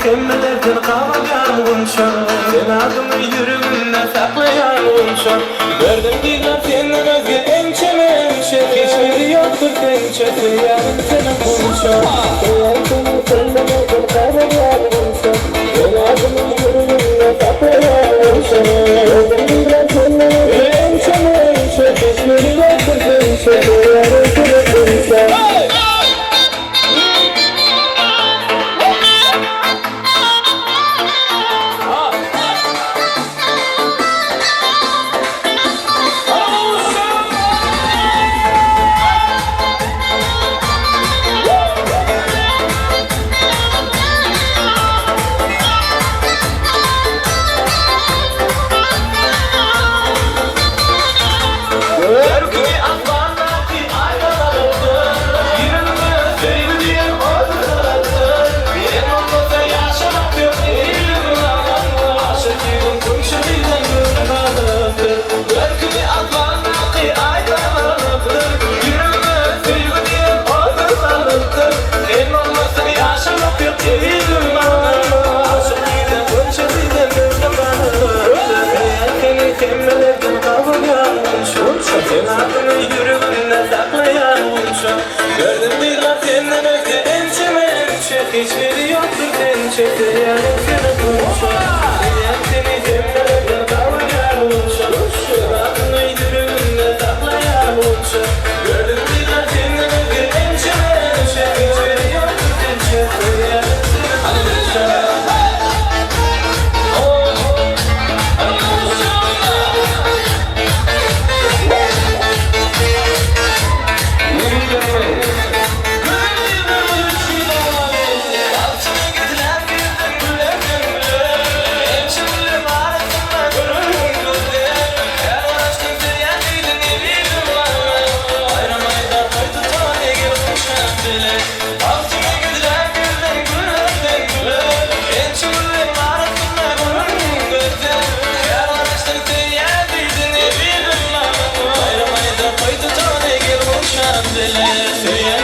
kemmelerden kavrayan unşan, sen adımı yüreğimde saklayan unşan. Gördüm diler senden özge ençe mençe, hiçbiri yoktur tençe, yarın sana unşan. Seni kemmelerden kavrayan unşan, sen adımı yüreğimde saklayan unşan. Gördüm diler senden özge ençe mençe, hiçbiri yoktur tençe, yarın sana unşan. Gördüm bir laf senden özge ençe mençe, hiçbiri yoktur tençe, yarın sana unşan. Seni kemmelerden kavrayan unşan, adını yüreğimde saklayan unşan. Gördüm bir laf senden özge ençe mençe, hiçbiri yoktur tençe, yarın sana unşan.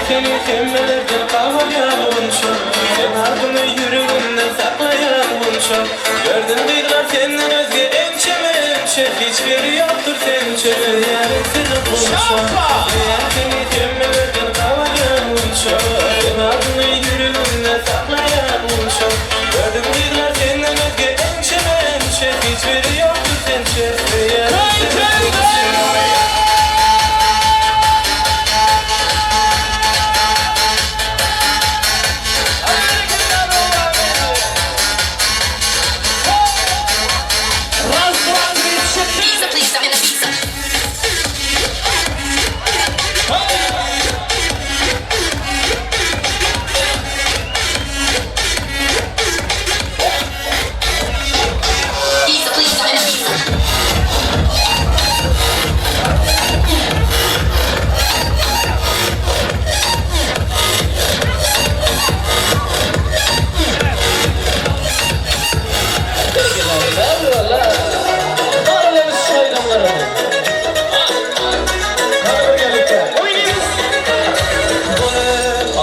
Seni kemmelerden kavrayan unşan, sen adını yüreğimde saklayan unşan. Gördüm diler senden özge ençe mençe, hiçbiri yoktur tençe, yarın sana unşan. Seni kemmelerden kavrayan unşan, sen adını yüreğimde saklayan unşan. Gördüm diler senden özge ençe mençe, hiçbiri yoktur tençe, yarın sana unşan.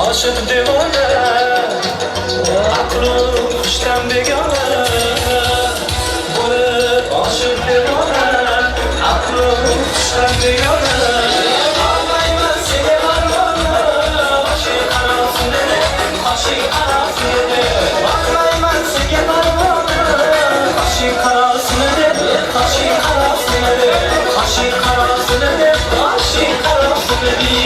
Aşık divane, aklım kuştan begane. Aşık divane, aklım kuştan begane. Ağlayma seni varmana, aşık arası nene, aşık arası nene. Ağlayma seni varmana, aşık arası nene, aşık arası nene. Aşık arası nene, aşık arası nene.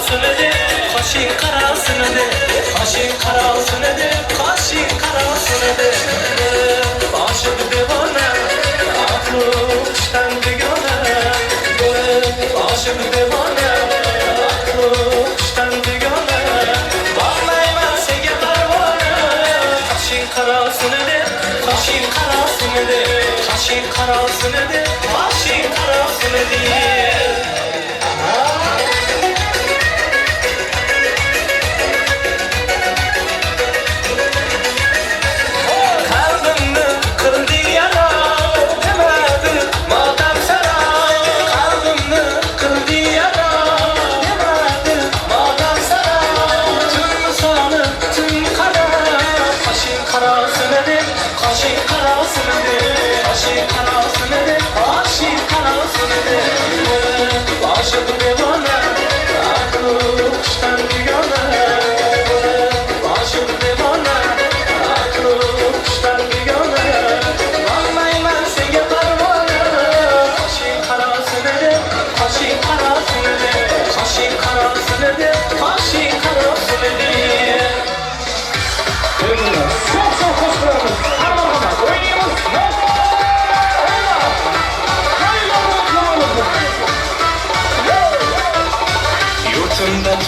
qarasını de, kaşın karasını de, kaşın karasını de, kaşın karasını de. Aşık devana, aklı kuştan begona. Aşık devana, aklı kuştan begona. Bağlayman sege parvana, kaşın karasını de, kaşın karasını de, kaşın karasını de, kaşın karasını de.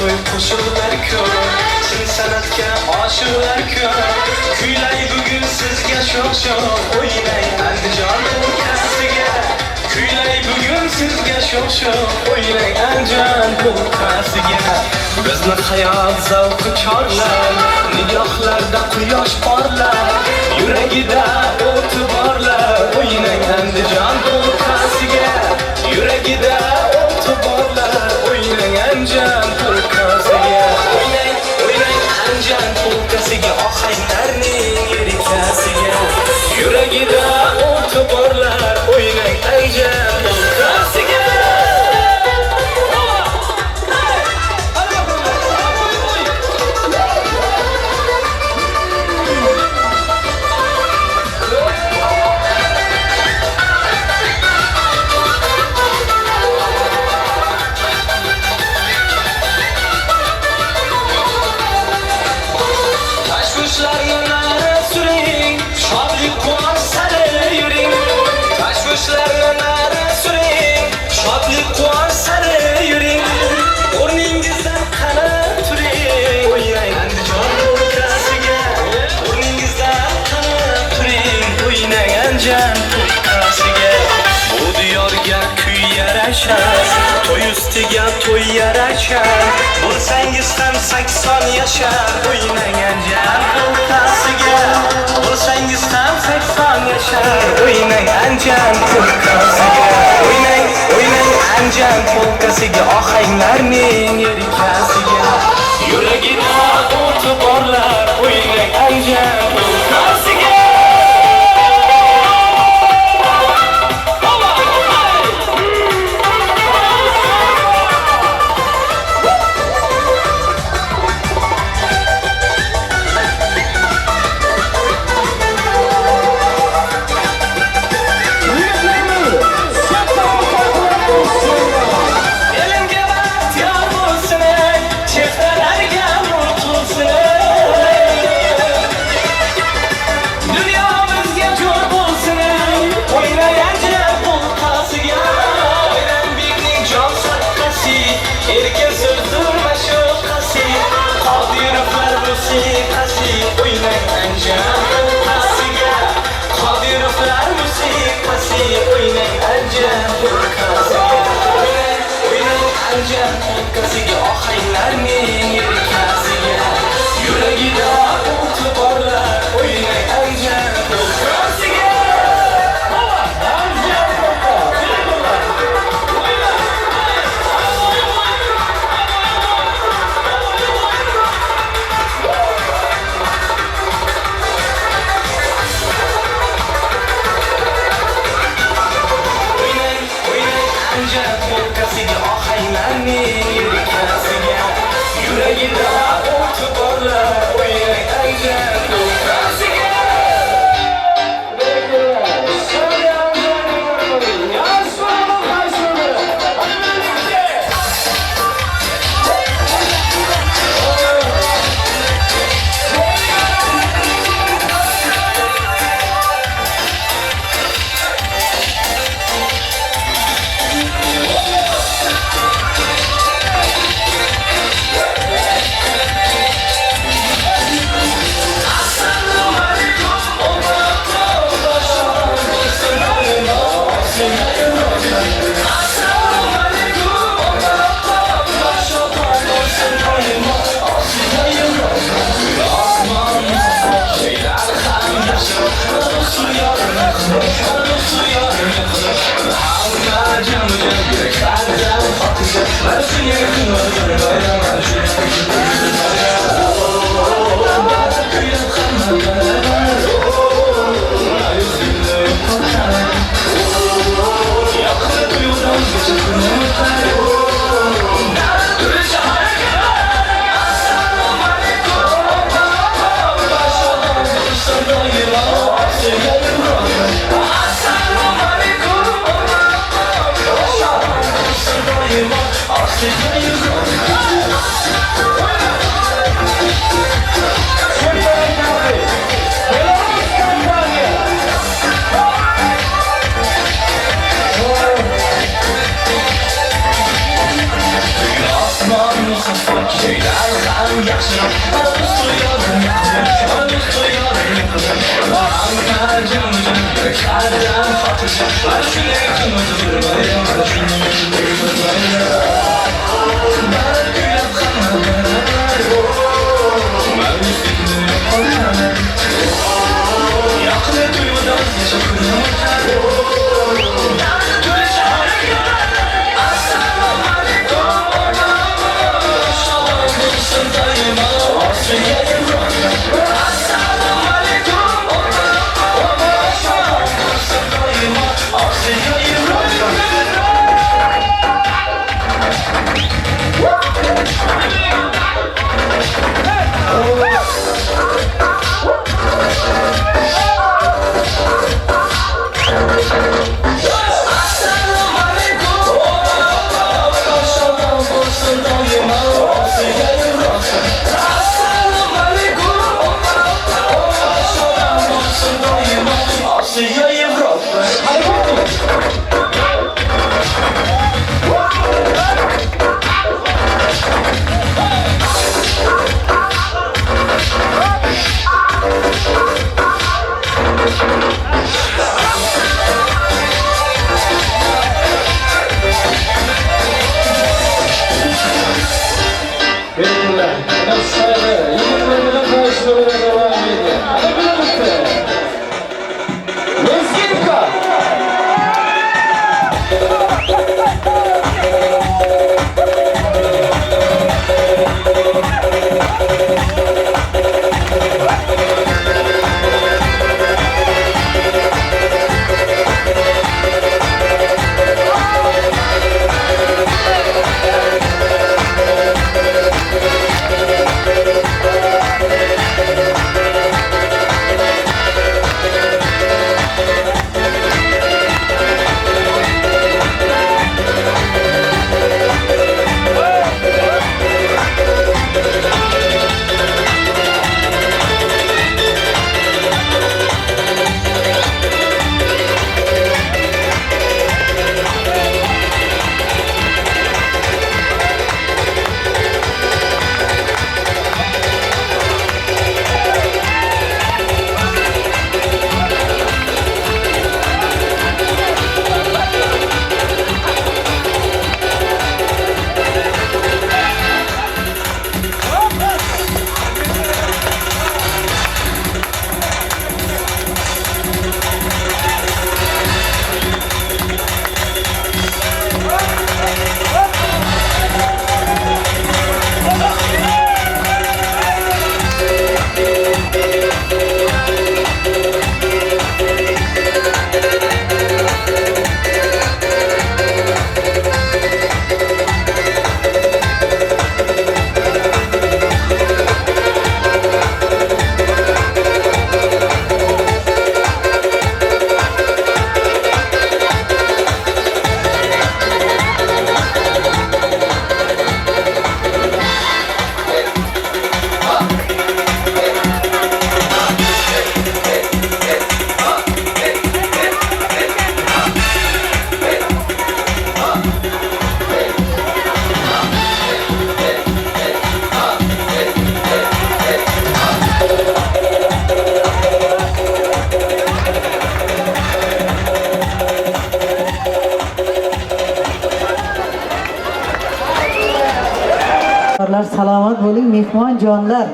Toy koşullar kör, Çin sanatga aşıqlar kör. Kuylay bugün sizga sho'x-sho'x, o'ynay Andijon polkasiga. Kuylay bugün sizga sho'x-sho'x, o'ynay Andijon polkasiga. Bizni hayot zavqi chorlar, nigohlarda quyosh porlar, yuragida o'ti borlar, o'ynay Andijon polkasiga. Yuragida o'ti borlar, o'ynay Andijon polkasiga. O'ynay, o'ynay Andijon polkasiga, ohanglarning lirikasiga. Yuragida o'ti borlar, o'ynay Andijon polkasiga. To'y ustiga to'y yarashar, bo'lsangiz ham 80 yashar, o'ynang Andijon polkasiga. Bo'lsangiz ham 80 yashar, o'ynang Andijon polkasiga. O'ynang, o'ynang Andijon polkasiga, ohanglarning lirikasiga. Yuragida o'ti borlar, o'ynang Andijon polkasiga. Yuragida o'ti borlar, o'ynay Andijon polkasiga. O'ynay, o'ynay Andijon polkasiga, ohanglarning lirikasiga. Yuragida o'ti borlar, o'ynay Andijon polkasiga. Salomat bo'ling mehmonjonlar,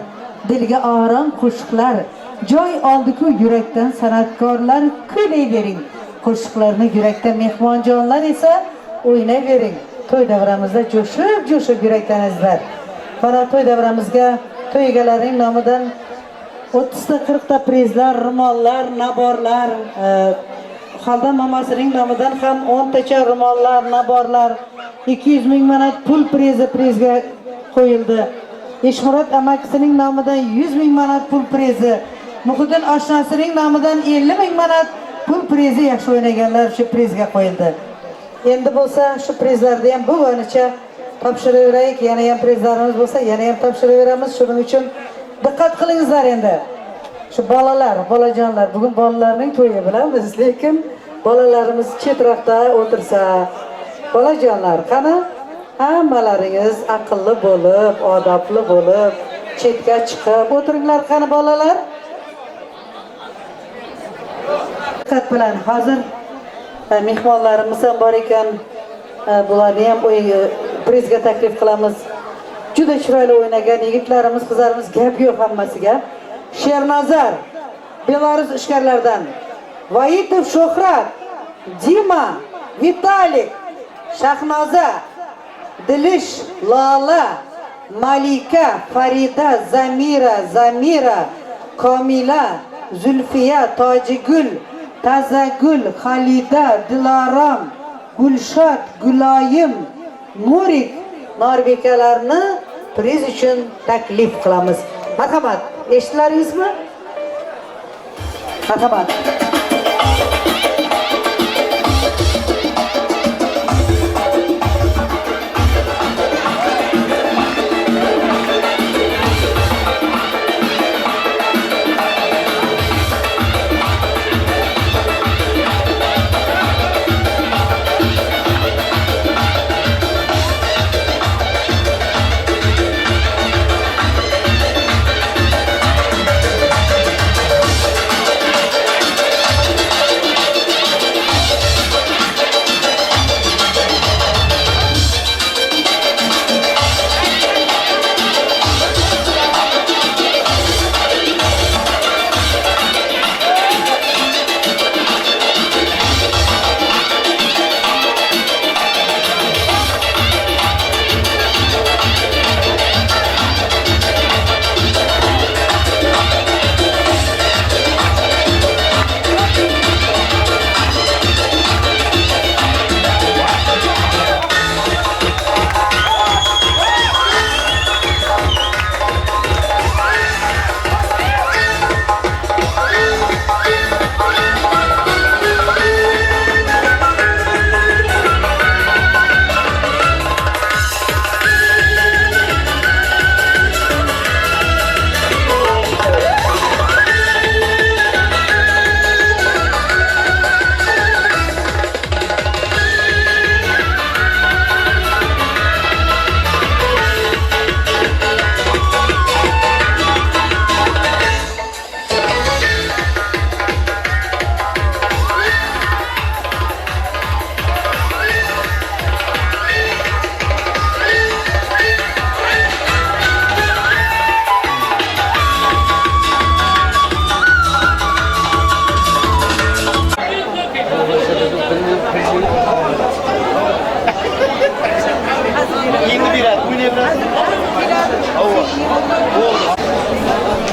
dilga orom qo'shiqlar, joy oldi-ku yurakdan san'atkorlar, kuylayvering. Qo'shiqlarni yurakdan mehmonjonlar esa o'ynayvering. To'y davramizda jo'shib yurakdanizlar. Mana to'y davramizga to'y egalarining nomidan 30 ta 40 ta prizlar, ro'mollar, naborlar, Xaldan mamasining nomidan ham 10 tacha ro'mollar, naborlar, 200 ming manat pul prizga qo'yildi. Eshmurod amakisining nomidan 100 ming manat pul prizi, Muhiddin oshnasining nomidan 50 ming manat pul prizi yaxshi o'ynaganlar shu prizga qo'yildi. Endi bo'lsa shu prizlarni ham bugungacha topshiraveraylik. Yana ham prizlarimiz bo'lsa, yana ham topshiraveramiz. Shuning uchun diqqat qilingizlar endi. Shu bolalar, bolajonlar, bugun bolalarning to'yi bilamiz, lekin bolalarimiz chetroqda o'tirsa, bolajonlar, qani hammalaringiz aqlli bo'lib, odobli bo'lib, chetga chiqib o'tiringlar qani bolalar. Diqqat bilan hozir mehmonlarimiz ham bor ekan, bularni ham prizga taklif qilamiz. Juda chiroyli o'ynagan yigitlarimiz, qizlarimiz, gap yo'q hammasiga. Shernazar, Belarus ishkarlardan, Voitov Shuhrat, Dima, Vitalik, Shahnoza, Dilish, Lola, Malika, Farida, Zamira, Komila, Zulfiya, Tojigul, Tazagul, Xalida, Dilorom, Gulshod, Guloyim, Nurik Norbekalarni priz uchun taklif qilamiz. Marhamat, eshitdilaringizmi? Marhamat.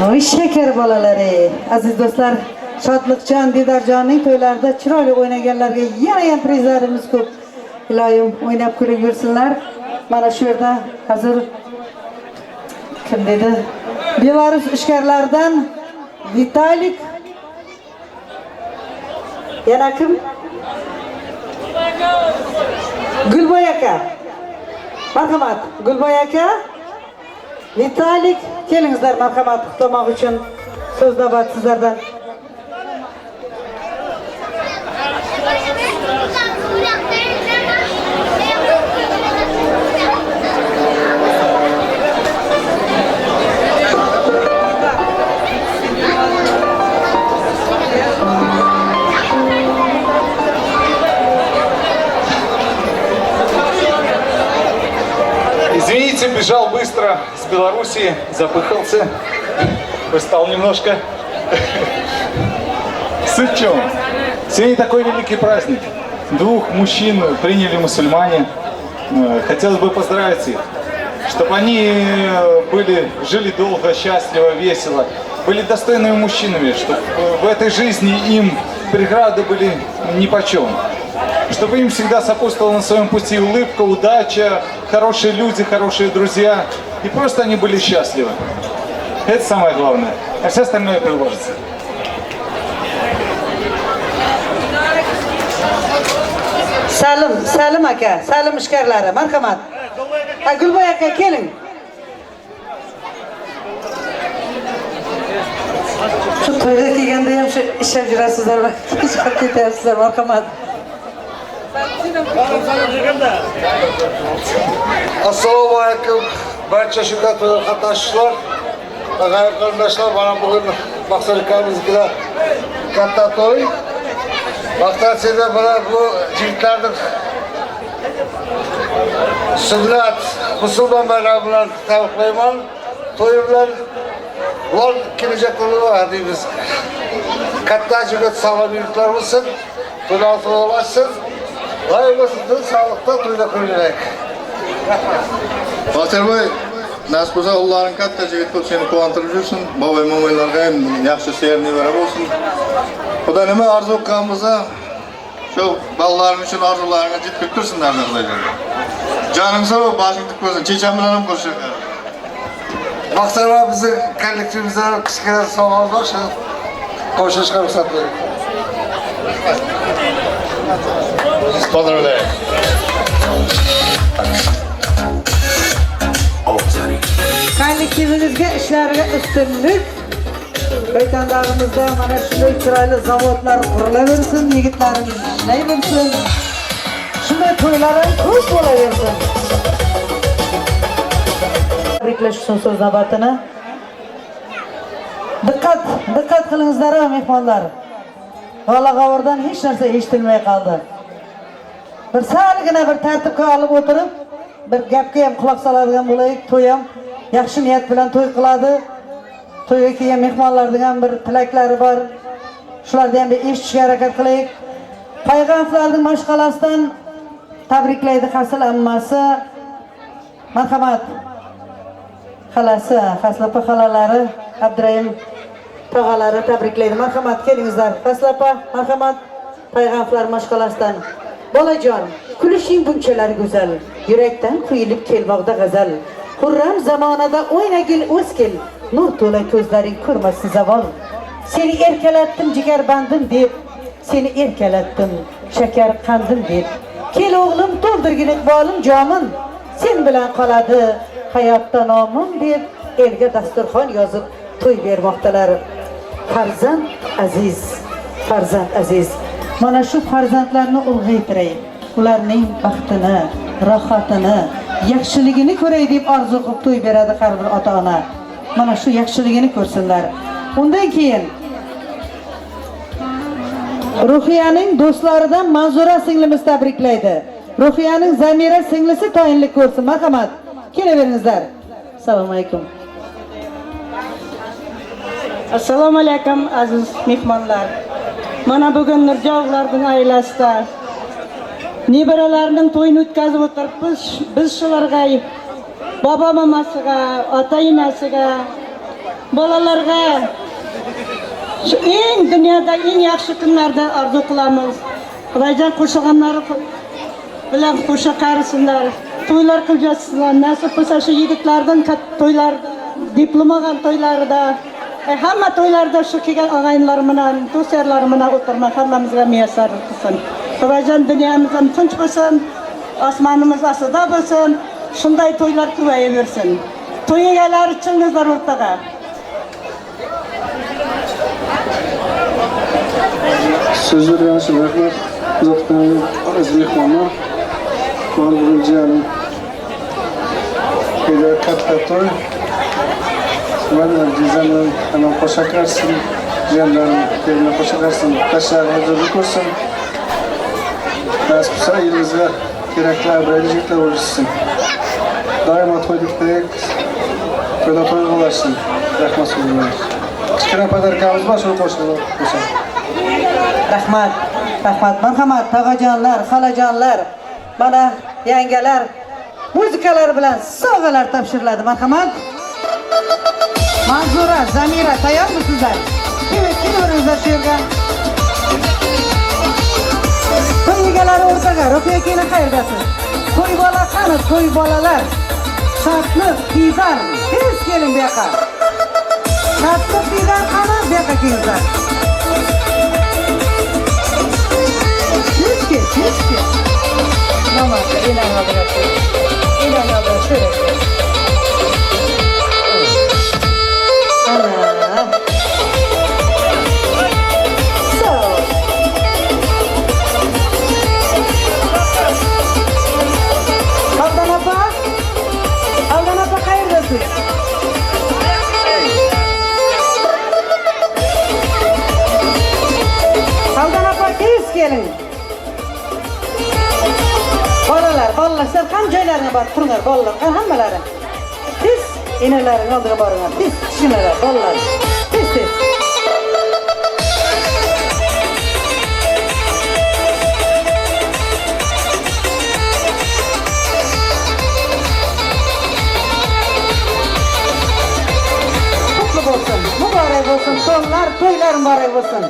Oy shakar bolalari, aziz do'stlar, Shodliqjon, Didarjonning to'ylarida chiroyli o'ynaganlarga yana ham prizlarimiz ko'p. Iloyim o'ynab kulib yursinlar. Mana shu yerda hozir kim dedi? Belarus ishkarlaridan Vitalik. Yana kim? Gulboy aka. Marhamat, Gulboy aka. Vitalik, kelingizlar marhamat qutlamoq uchun so'z navbat sizlardan. Извините, бежал быстро с Белоруссии, запыхался, стал немножко. Суть в чем? Сегодня такой великий праздник. Двух мужчин приняли мусульмане. Хотелось бы поздравить их, чтобы они жили долго, счастливо, весело, были достойными мужчинами, чтобы в этой жизни им преграды были нипочем. Чтобы им всегда сопутствовала на своем пути улыбка, удача, хорошие люди, хорошие друзья. И просто они были счастливы. Это самое главное. А все остальное приложится. Salim aka, Salim ishkarlari, marhamat. Gulboy aka keling. Şu to'yga kelganda ham shu ishab jurasizlar va chiqib ketyapsizlar, marhamat. Assalomu alaykum barcha shirkat qatnashchilar va g'ayri qarindoshlar. Mana bugun Maqsad akamizga katta to'y. Vaqtinchada bilan bu yigitlarning sunnat musulmon bayrami bilan tabriklayman. To'y bilan ular kelajaklar deymiz. Katta yigit sog'lom yigitlar bo'lsin, to'ylar bo'lsin. Hayırlısı sağlıkta to'yda ko'raylik. Baxtiyorboy, nasib bo'lsa Allohning katta jigit bo'lib seni quvontirib yursin. Bobay mo'minlarga ham yaxshi sevimli nevara bo'lsin. Xudo nima orzu qilganmiz-a, shu balalarimiz uchun orzularingga yetkazib tursinlar Xudolar. Joning sog', boshing tik bo'lsin. Checham bilan ham ko'rishinglar. Baxtiyorboy bizning kollektivimizda kichkina savol bor, shu qo'shishga ruxsat bering. Pozdravляю. Kollektivimizga ishlariga ustunlik. Baytandag'imizda mana shunday chiroyli zavodlar qurilaversin, yigitlarimiz ishlayversin. Shunday to'ylar ham ko'p bo'laversin. Tabriklash uchun so'z navbatini. Diqqat qilingizlar mehmonlar. G'ala-g'avordan hech narsa eshitilmay qoldi. Bir salgina bir tartibga olib o'tirib, bir gapga ham quloq soladigan bo'laylik. To'y ham yaxshi niyat bilan to'y qiladi. To'yga kelgan mehmonlarning ham bir tilaklari bor. Shularni ham bir eshitishga harakat qilaylik. Payg'ambarlarning mashqalasidan tabriklaydi Hasil ammasi. Marhamat. Xalasi, Haslapa xalalari, Abdurayim tog'alari tabriklaydi. Marhamat, kelingizlar. Haslapa, marhamat. Payg'ambarlar mashqalasidan. Bolajon, kulishing bunchalar go'zal. Yurakdan quyilib kelmoqda g'azal. Xurram zamonada o'ynagil o'skil. Nur to'la ko'zlaring ko'rmasin zavol. Seni erkalatdim jigar bandim deb, seni erkalatdim shakar qandim deb. Kel o'g'lim to'ldirgin iqbolim jomin. Sen bilan qoladi hayotda nomim deb elga dasturxon yozib to'y bermoqdalar. Farzand aziz. Mana shu farzandlarni ulg'aytiray. Ularning baxtini, rohatini, yaxshiligini ko'ray deb orzu qilib to'y beradi har bir ota-ona. Mana shu yaxshiligini ko'rsinlar. Undan keyin Ruhiyaning do'stlaridan Manzura singlimiz tabriklaydi. Ruhiyaning Zamira singlisi tayinlik ko'rsin. Marhamat, kelaveringizlar. Assalomu alaykum. Assalomu alaykum aziz mehmonlar. Mana bugun Nurjog'larning oilasida nevaralarining to'yini o'tkazib o'tiribmiz. Biz shularga, bobo mamasiga, ota-onasiga, bolalarga shu eng dunyoda eng yaxshi kunlarda orzu qilamiz. Xudojon qo'shganlari bilan qo'sha qarisinlar. To'ylar qilib yotsinlar. Nasib bo'lsa shu yigitlarning to'ylarida, diplomagan to'ylarida, hamma to'ylarda shu kelgan og'aynilar bilan, do'stlar bilan o'tirmak hammamizga muyassar qilsin. Xudojon dunyomiz ham tinch bo'lsin, osmonimiz ostida bo'lsin. Shunday to'ylar ko'payaversin. To'y egalari chiqingizlar o'rtaga. Söz verdiğiniz için rahmet. Zaten aziz mehmanlar. Bugün ciğerim. Bir katta toy. Ben cizemden hemen koşa karsın. Ciğerlerim yerine koşa karsın. Taşlar hazırlık olsun. Nasip olsa elimizde gerekli habercilikler oluşsun. Daima toyduk direk. Toyda toy ulaşsın. Rahmet söylüyoruz. Kichkina padarkamiz bor, shu qo'shilib qo'ysin. Rahmat. Marhamat, tog'ajonlar, xolajonlar, mana yangalar muzikalar bilan sovg'alar topshiriladi. Marhamat. Manzura, Zamira, tayyormisizlar? Kelaveringizlar shu yerga. To'y egalari o'rtaga, Ruhiya kelin qayerdasiz? To'y bola qani, to'y bolalar? Shartli, Didar, tez kelin bu yoqqa. Shartli, Didar qani, bu yoqqa kelingizlar. Keşke. Tamam, ilan aldılar. Ana. Sağ ol. Aldan apa? Aldan apa hayırdasın? Aldan apa tez gelin. Bolalar, sen ham joylarına bor, turinglar, bolalar, hammalari. Tez, enalaring oldiga boringlar, tez, kichkinalar, bolalar. Tez. Kutlu bo'lsin, muborak bo'lsin, to'ylar muborak bo'lsin.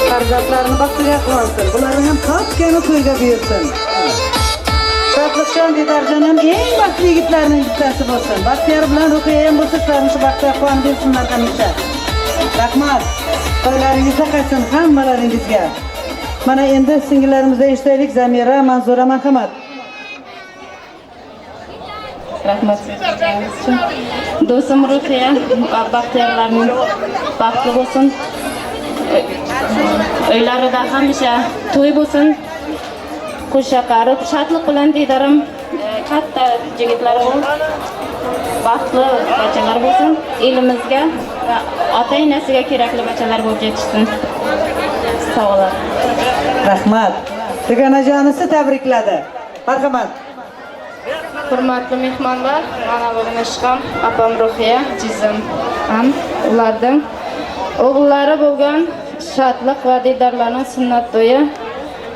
Farzandlarını baktıya kılansın. Bunların hem kapkeni toyga büyürsün. Şadlıkşan Didarcan'ın en baklı yigitlerinin gittesi olsun. Baktiyar bilen Rukiye'yen bu sıklarını şu baktıya kuan bilsinler kamışa. Rahmat, toylarınızda kaçsın hammalaringizga. Mana endi singillerimizde işteylik Zamira, Manzura, Marhamat. Rahmat sizlarga uchun. Do'stim Ruhiya, baxtiyorlarning baxtli bo'lsin. Uylarida hamisha to'y bo'lsin. Qo'sha qarib, shodlik bilan Didarim katta yigitlar bo'lsin. Baxtli bachalar bo'lsin. Elimizga va ota-onasiga kerakli bachalar bo'lib yetishsin. Sağ olun. Rahmat. Tiganajonisi tabrikladi. Marhamat. Hurmatli mehmonlar, mana bugun ishqam opam Ruhiya, jizim ham ularning o'g'illari bo'lgan shodlik va Didarlarning sunnat to'yi.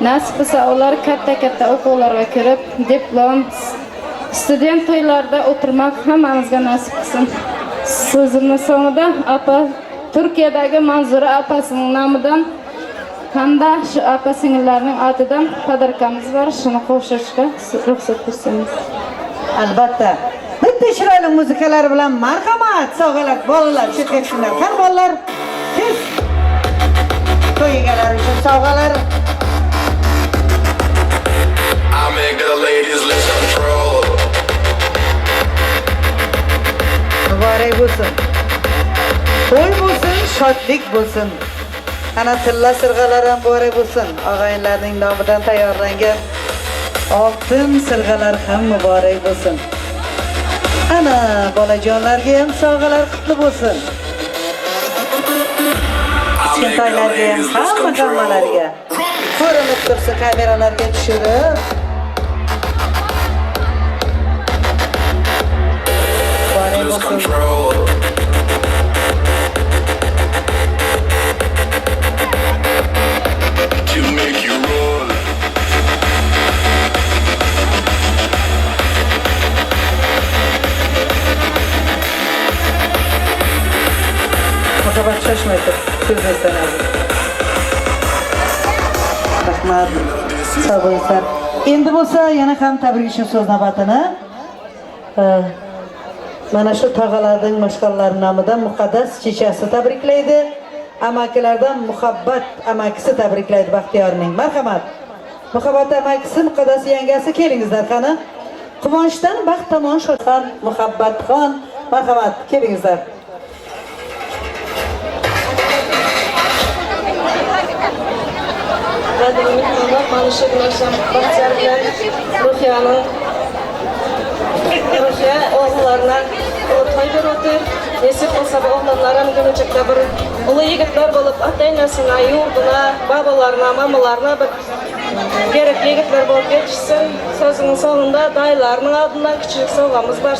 Nasib qilsa ular katta o'quvlarga kirib, diplom, student to'ylarida o'tirmak hammamizga nasib qilsin. So'zimning so'ngida opa Turkiyadagi Manzura opasining nomidan hamda shu opa singillarning atidan podarkamiz bor, shuni qo'shishga ruxsat bersangiz. Albatta. Bitta chiroyli muzikalar bilan marhamat, sog'alar, bolalar, chetga qar bolalar. Tez. To'y egalari uchun sovg'alar. I make the ladies lose control. Muborak bo'lsin. To'y bo'lsin, shodlik bo'lsin. Ana tilla sirg'alar ham muborak bo'lsin. Og'ayinlarning nomidan tayyorlangan oltin sirg'alar ham muborak bo'lsin. Ana bolajonlarga ham sovg'alar qutli bo'lsin. Kichkintoylarga ham hammalarga ko'rinib tursin, kameralarga tushirib. Muborak bo'lsin. Muhabbat shoshmaydi, so'zlaysan hozir. Rahmat, sog' bo'linglar. Endi bo'lsa yana ham tabrik uchun so'z navbatini mana shu tog'alarning mashhurlari nomidan Muqaddas chechasi tabriklaydi. Amakilardan Muhabbat amakisi tabriklaydi Baxtiyorning. Marhamat. Muhabbat amakisi, Muqaddas yangasi kelingizlar qani. Quvonchdan baxt tomon shoshgan Muhabbatxon. Marhamat, kelingizlar. Qadrli mehmonlar, mana shu akşam Baxtiyor bilan Ruhiya o'g'illarına to'y berib o'tir. Nasib bo'lsa bu o'g'illar ham kelajaqda bir ulu yigitlar bo'lib, ota-onasina, yurduna, babalarına, mamalarına bir kerakli yigitlar bo'lib yetishsin. So'zining so'ngida daylarning oldidan kichik sovg'amiz bor.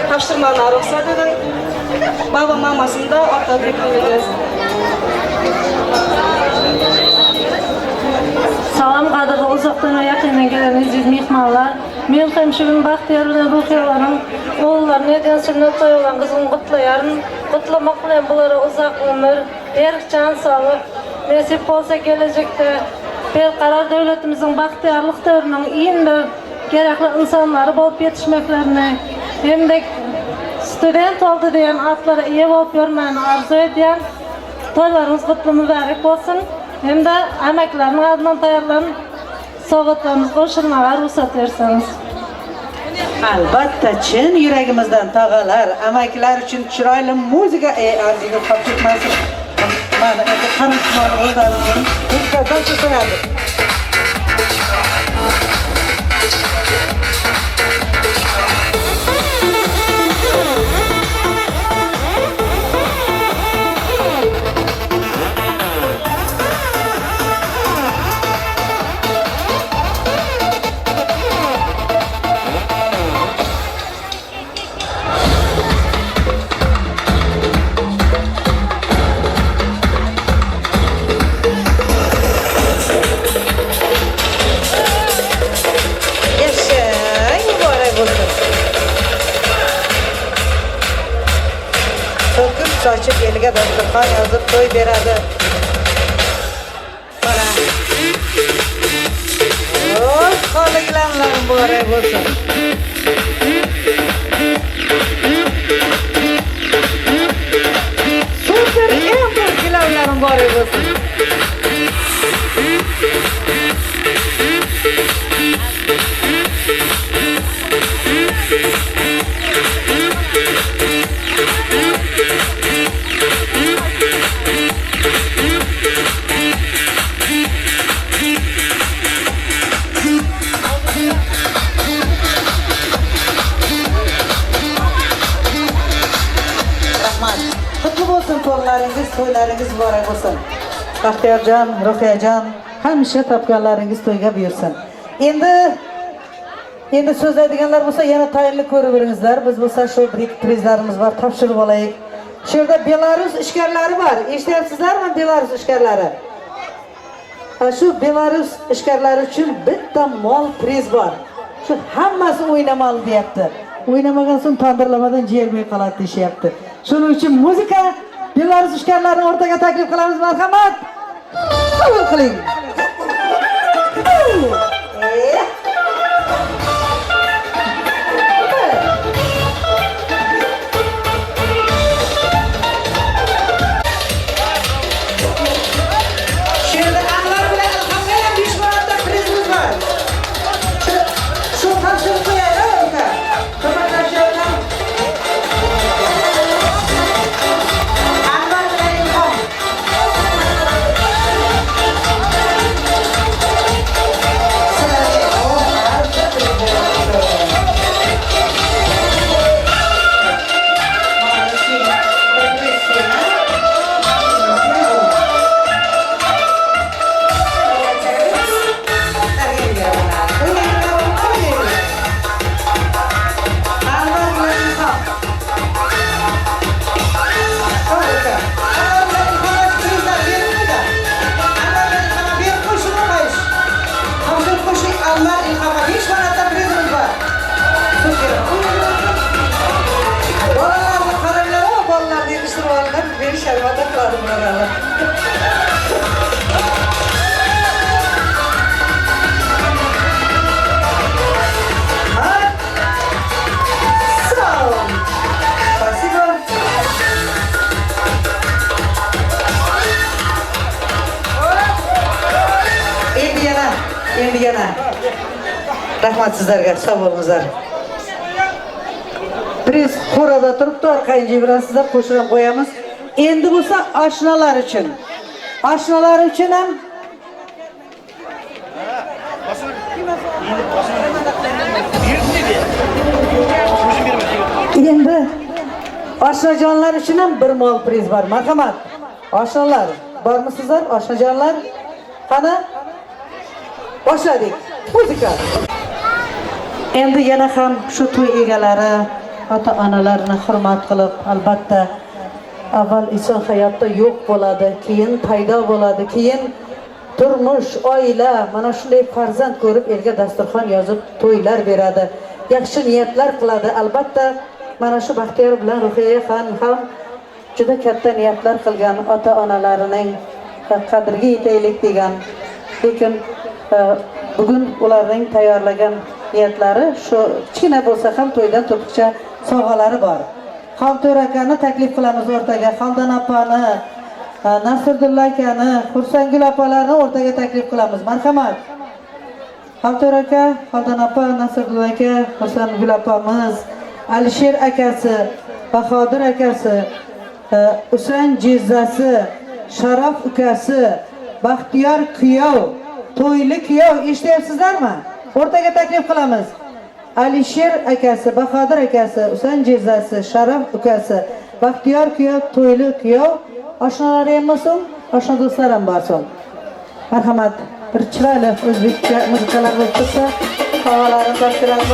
Topshirmani ruxsat edin. Baba mamasını da ota tebrik ederiz. Salam qadırlı uzaqdan ve yakından gelen aziz mehmanlar. Men hemşirin Baxtiyar bilen Ruhiyaların oğullarına eden sünnet toy olan kızını kutlayarım. Kutlamak bilen bulara uzak ömür, can sağlık, nasip olsa gelecekte berqarar devletimizin baxtiyarlık dövrünün en gerekli insanları bolup yetişmeklerini hem de student oldu diyen atlara iyi bolup görmeni arzu ediyen toylarınız kutlu mübarek olsun. Hem de emeklerinin adından tayarlanan soğutlarımız koşulmalar ruhsat verseniz. Albatta chin yuragimizdan tog'alar, amaklar uchun chiroyli muzika arziga qolib ketmasin. Mana endi qarashmani o'zlarimizning muzikadan chiqaradi. Açıp eliga dasturxon yozib to'y beradi. Mana. O'z xohlaganlarim muborak bo'lsin. Super eng gilavlarim muborak bo'lsin. To'ylaringiz muborak bo'lsin. Baxtiyorjon, Ruhiyajon, hamisha topganlaringiz to'yga buyursin. Endi so'zlaydiganlar bo'lsa, yana tayinli ko'raveringizlar. Biz bo'lsa shu bir prizlarimiz bor, topshirib olaylik. Shu yerda Belarus ishkarlari bor. Eshityapsizlarmi Belarus ishkarlari? Shu Belarus ishkarlari uchun bitta mol priz bor. Shu hammasi o'ynamol deyapti. O'ynamagan so'ng tandirlamadan jiyirmay qoladi deyapti. Shuning uchun muzika Belarus ishkarlarini o'rtaga taklif qilamiz, marhamat. Qabul qiling. She'rda Anvar bilan Ilhomga ham 5 marta prizimiz bor. Shu topshirib qo'yaylik, uka. To'xtatashlardan yana rahmat sizlarga, sog' bo'lingizlar. Priz xo'rada turibdi, orqangiz bilan sizlar qo'shib qo'yamiz. Endi bo'lsa oshnalar uchun. Oshnalar uchun ham endi oshnajonlar uchun ham bir mol priz bor. Marhamat. Oshnalar, bormisizlar? Oshnajonlar? Qani? Boshladik. Muzika. Endi yana ham shu to'y egalari, ota-onalarni hurmat qilib, albatta avval inson hayotda yo'q bo'ladi, keyin paydo bo'ladi, keyin turmush, oila, mana shunday farzand ko'rib elga dasturxon yozib to'ylar beradi, yaxshi niyatlar qiladi. Albatta mana shu Baxtiyor bilan Ruhiya ham juda katta niyatlar qilgan, ota-onalarining qadriga yetaylik degan. Lekin bugun ularning tayyorlagan niyatlari shu kichkina bo'lsa ham to'ydan to'piqcha sovg'alari bor. Xalto'r akani taklif qilamiz o'rtaga, Xaldan opani, Nasrdulla akani, Xursangul opalarni o'rtaga taklif qilamiz. Marhamat. Xalto'r aka, Xaldan opa, Nasrdulla aka, Xursangul opamiz, Alisher akasi, Bahodir akasi, Husayn jizzasi, Sharof ukasi, Baxtiyor kuyov, to'yli kuyov, eshityapsizlarmi? O'rtaga taklif qilamiz. Alisher akasi, Bahodir akasi, Husayn jizzasi, Sharof ukasi, Baxtiyor kuyov, to'yli kuyov. Oshnalari ham bo'lsin, oshna do'stlar ham bo'lsin. Marhamat, bir chiroyli o'zbekcha muzikalar bo'lib tursa, sovg'alarini topshiramiz.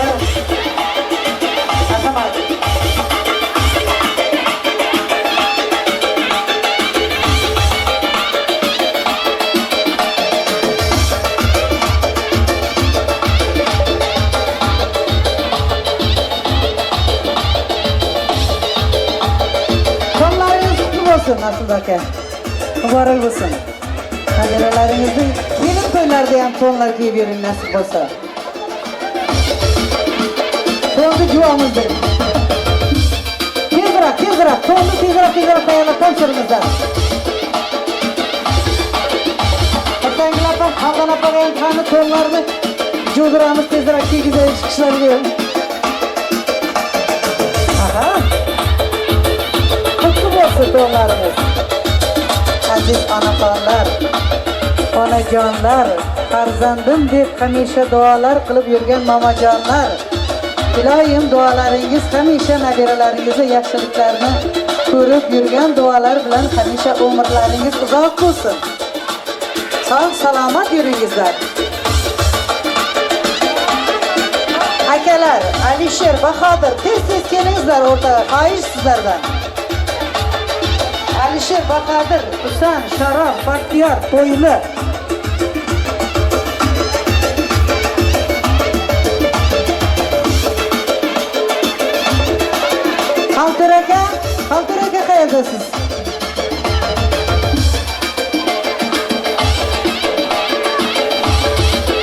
Marhamat. Nasıl aka? Mübarek olsun. Hadiralaringizni kelin to'ylarda ham to'nlar kiyib yuring nasib bo'lsa. To'nni juvamizdir. Tezroq, to'nni tezroq tayyorlab topshiringizlar. Otanglar ham Xaldan opaga ham qani to'nlarni juvdiramiz tezroq kiygizaylik kishilarga. Aha. To'nlarimiz. Aziz onaxonlar, onajonlar, farzandim deb hamisha duolar qilib yurgan momajonlar, iloyim duolaringiz hamisha nabiralaringizga yaxshiliklarni ko'rib yurgan duolar bilan hamisha umrlaringiz uzoq bo'lsin. Sog' salomat yuringizlar. Akalar, Alisher, Bahodir, tez kelingizlar o'rtaga, xohish sizlardan. Alisher, Bahodir, Husan, Sharof, Baxtiyor, to'yli. Xalto'r aka qayerdasiz?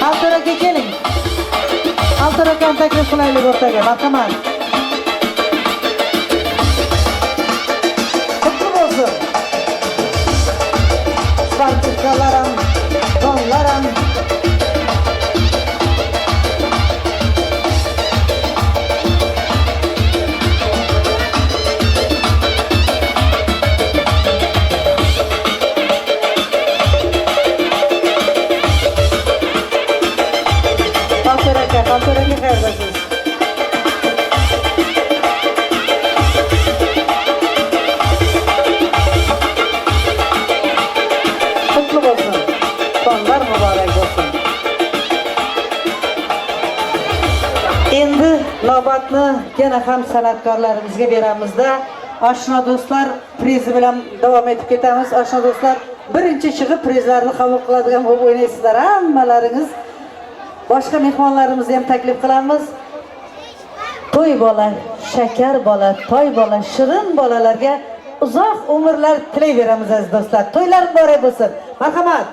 Xalto'r aka keling. Xalto'r akani taklif qilaylik o'rtaga, marhamat. Bartikalarım, donlarım. Xalto'r aka qayerdasiz? Endi navbatni yana ham san'atkorlarimizga beramizda. Oshna do'stlar prizi bilan davom etib ketamiz. Oshna do'stlar birinchi chiqib prizlarni qabul qiladigan bo'lib o'ynaysizlar hammalaringiz. Boshqa mehmonlarimizni ham taklif qilamiz. To'y bola, shakar bola, toy bola, shirin bolalarga uzoq umrlar tilayveramiz aziz do'stlar. To'ylar muborak bo'lsin. Marhamat.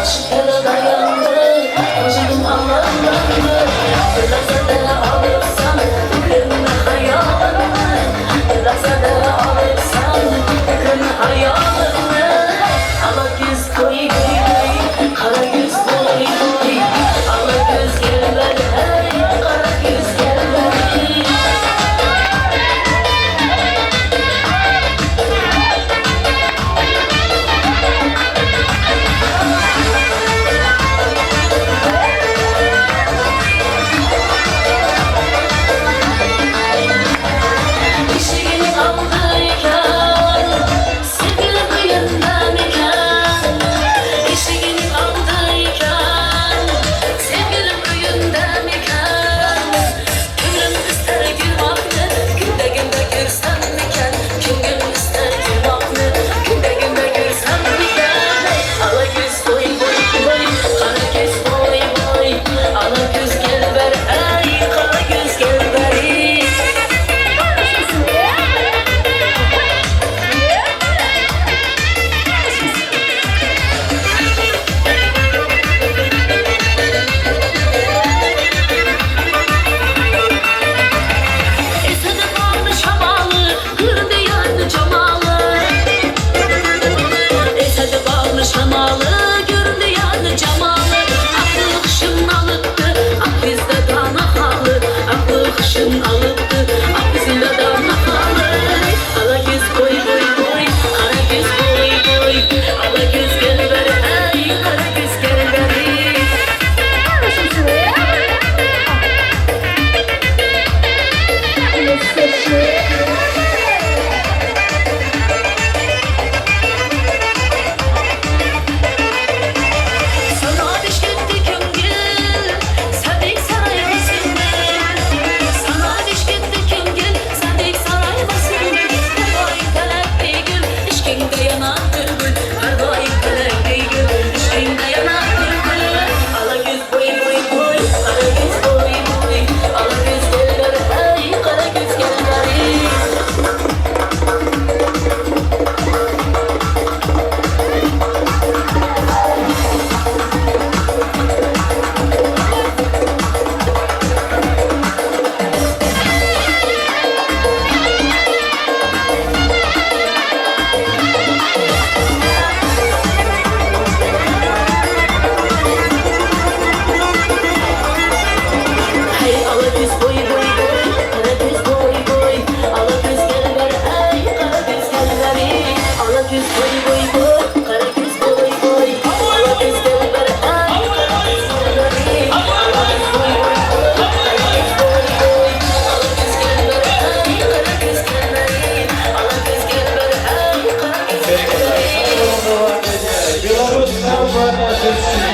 aşklara dayandı. Vücudum Allah'landı. Lazada alırsan fikrimi hayalımı. Lazada alırsan fikrimi hayalımı. Ala göz koy koy koy, kara göz koy koy. Ala göz gel ver hey, kara göz gel ver hey. İşini aldıyken, sevgilim kıyında mekan. İşini aldıyken, sevgilim kıyında mekan. Gönlüm ister gülmaklı, günde günde görsem mekan. Gönlüm ister gülmaklı, günde günde görsem mekan. Ala göz koy koy koy, kara göz koy koy. Ala göz gel ver ay, kara göz gel ver ay. Esede varmış havalı, kırdı yandı camalı. Esede varmış havalı, göründü yandı camalı. Aklı kışın alıttı, ak bizde dana halı. Aklı kışın alıttı, ak bizde dana halı. Ala göz koy koy koy, kara göz koy koy. Ala göz gel ver ay, kara göz gel ver ay. Sana diş gitti küngül, Sadık saray basındır. Sana diş gitti küngül, Sadık saray basındır. Parvayı felek beygül, işkinde yanar bülbül. Parvayı felek beygül, işkinde yanar bülbül. Ala göz boy boy boy, kara göz boy boy. Ala göz gel ver hey, kara göz gel ver hey. Hey ala göz boy boy boy, kara göz boy boy. Ala göz gel ver hey, kara göz gel ver hey. Ala göz boy boy boy, kara göz boy boy. Ala göz gel ver hey, kara göz gel ver hey. Ala göz boy boy boy, kara göz boy boy. Ala göz gel ver hey, kara göz gel ver hey. Ala göz gel ver hey, kara göz gel ver hey. Белорусская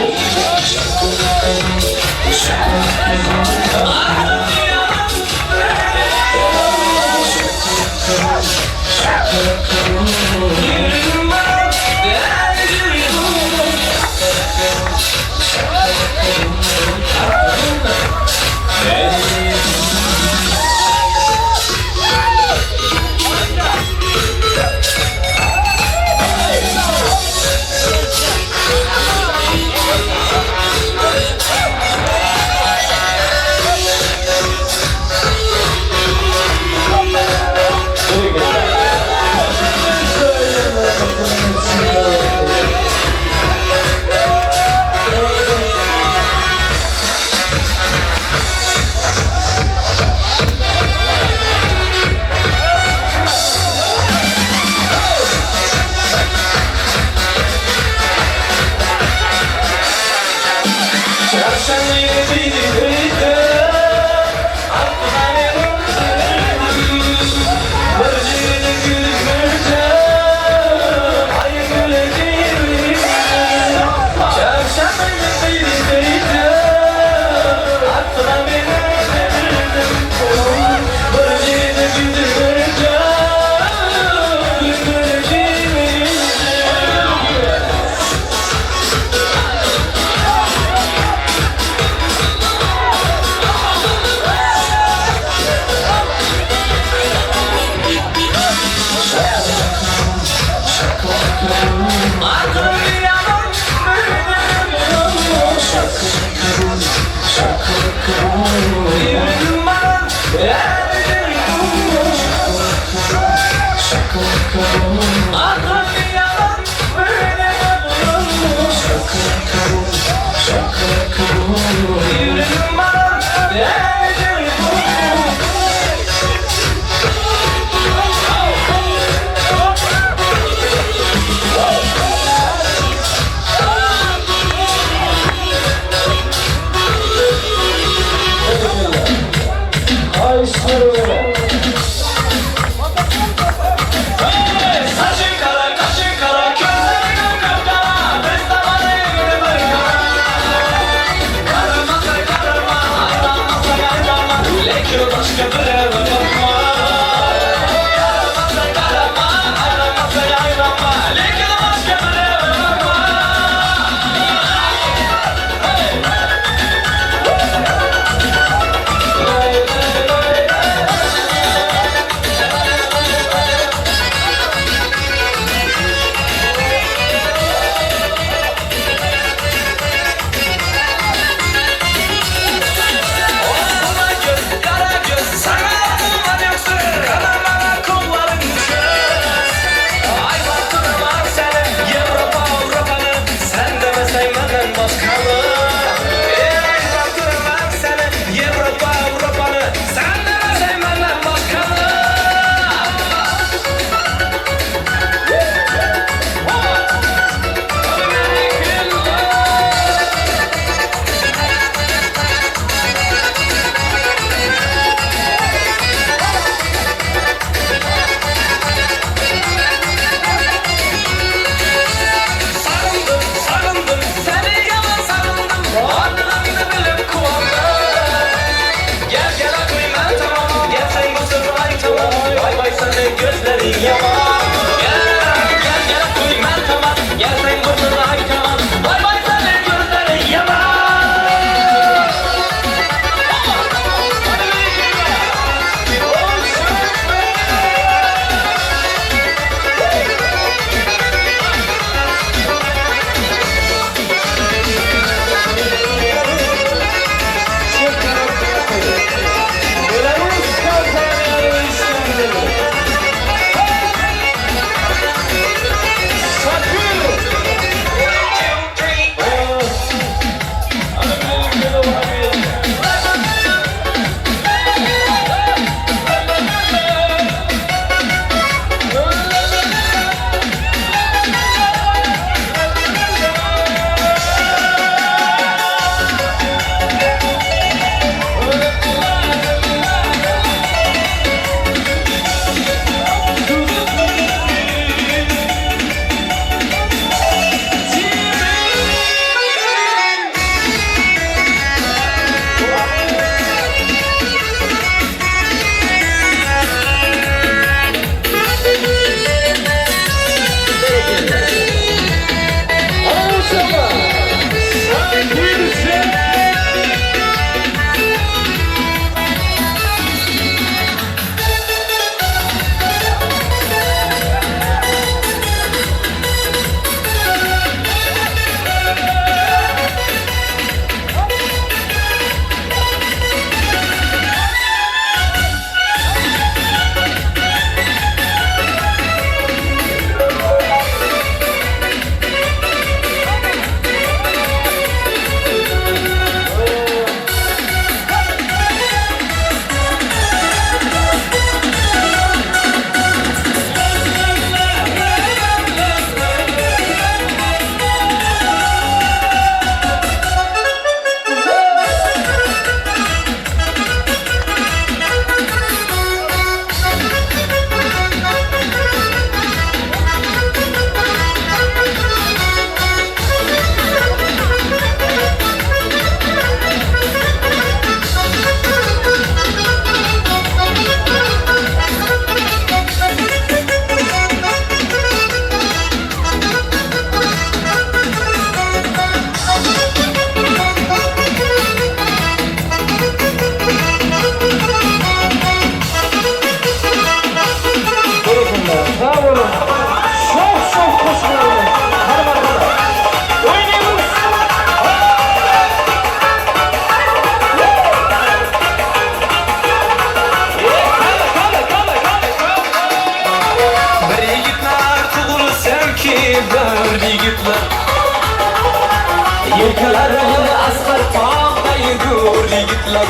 Yelkalarini asqar tog'daydur yigitlar.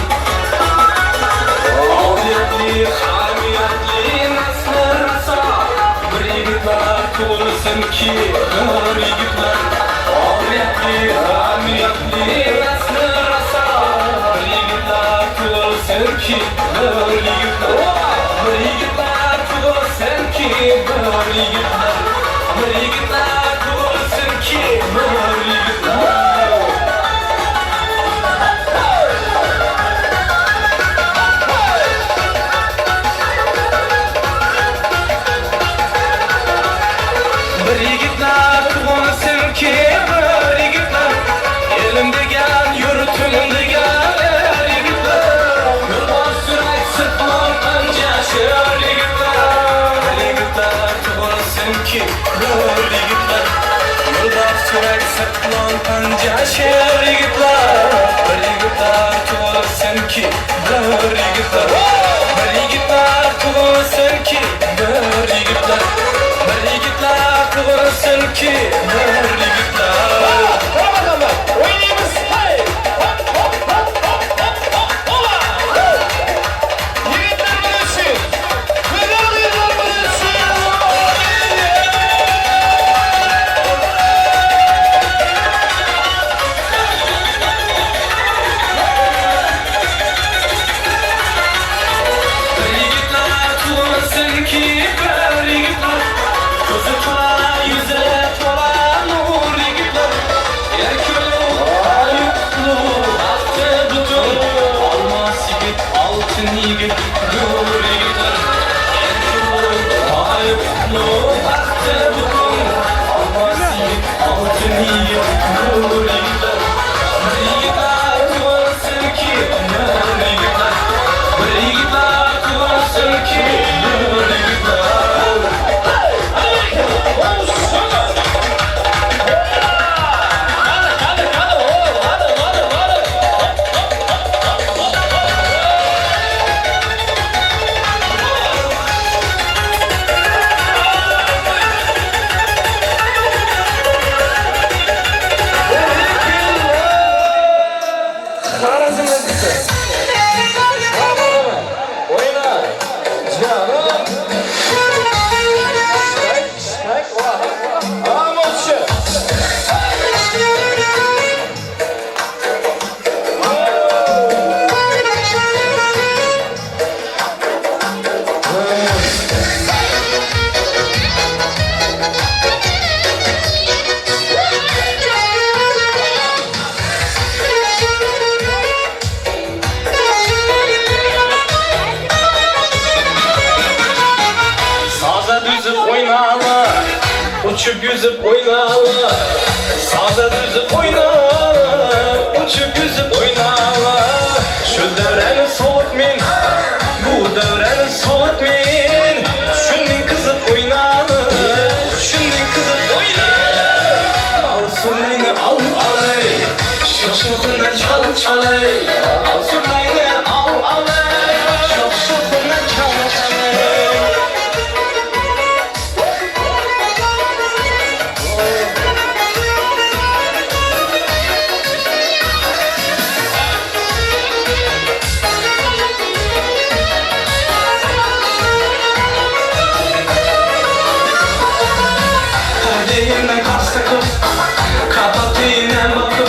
Oviyatli, hamiyatli nasl raso, bir yigitlar tug'ilsinki, bir yigitlar. Oviyatli, hamiyatli nasl raso, bir yigitlar tug'ilsinki, bir yigitlar. Bir yigitlar tug'ilsinki, bir yigitlar. Bir yigitlar tug'ilsinki, bir yigitlar. Bir yigitlar tug'ilsinki, bir yigitlar. Elim degan, yurtim degan yigitlar. Yo'ldosh surak sirtmon panjashir yigitlar. Bir yigitlar tug'ilsinki, bir yigitlar. Yo'ldosh surak sirtmon panjashir yigitlar. Bir yigitlar tug'ilsinki, bir yigitlar. Bir yigitlar tug'ilsinki, bir yigitlar. Bir yigitlar tug'ilsinki, bir yigitlar. Qara bakalım, oynaymiz. Hey! Hop hop hop hop hop hop. Ola! Yigitlar bilsin. Qizlar bilsin. Bir yigitlar tug'ilsinki, bir yigitlar. Ko'zi to'la, yuzi to'la nur yigitlar. Erkulu, ayuqlu, baxti butun. Olmos yigit, oltin yigit, nur yigitlar. Erkulu, ayuqlu, baxti butun. Olmos yigit, oltin yigit, nur yigitlar. Bir yigitlar tug'ilsinki, bir yigitlar. Bir yigitlar tug'ilsinki, bir yigitlar. Saza düzüp oynalı, uçup yüzüp oynalı. Saza düzüp oynalı, uçup yüzüp oynalı. Şu devreni soğutmayın, bu devreni soğutmayın. Şunun kızıp oynalı, şunun kızıp oynalı. Al surnayını al alay, şoşukuna çal çalay. Al surnayını al alay, şoşukuna çal çalay. Perdeyine kas takıp, kapattı yine bakıp.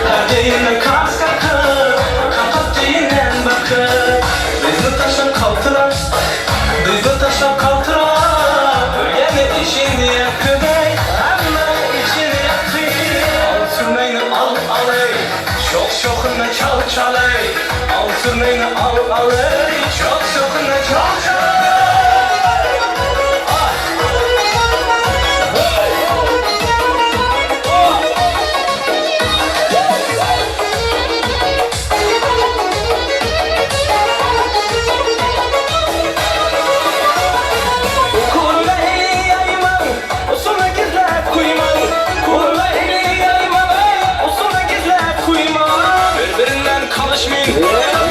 Perdeyine kas takıp, kapattı yine bakıp. Dizli taşa kaltırar, dizli taşa kaltırar. Yine işini yakıday, hemen işini yakıyor. Al surnayını al alay, şok şokuna çal çalay. Al surnayını al alay, şok şokuna çal çalay.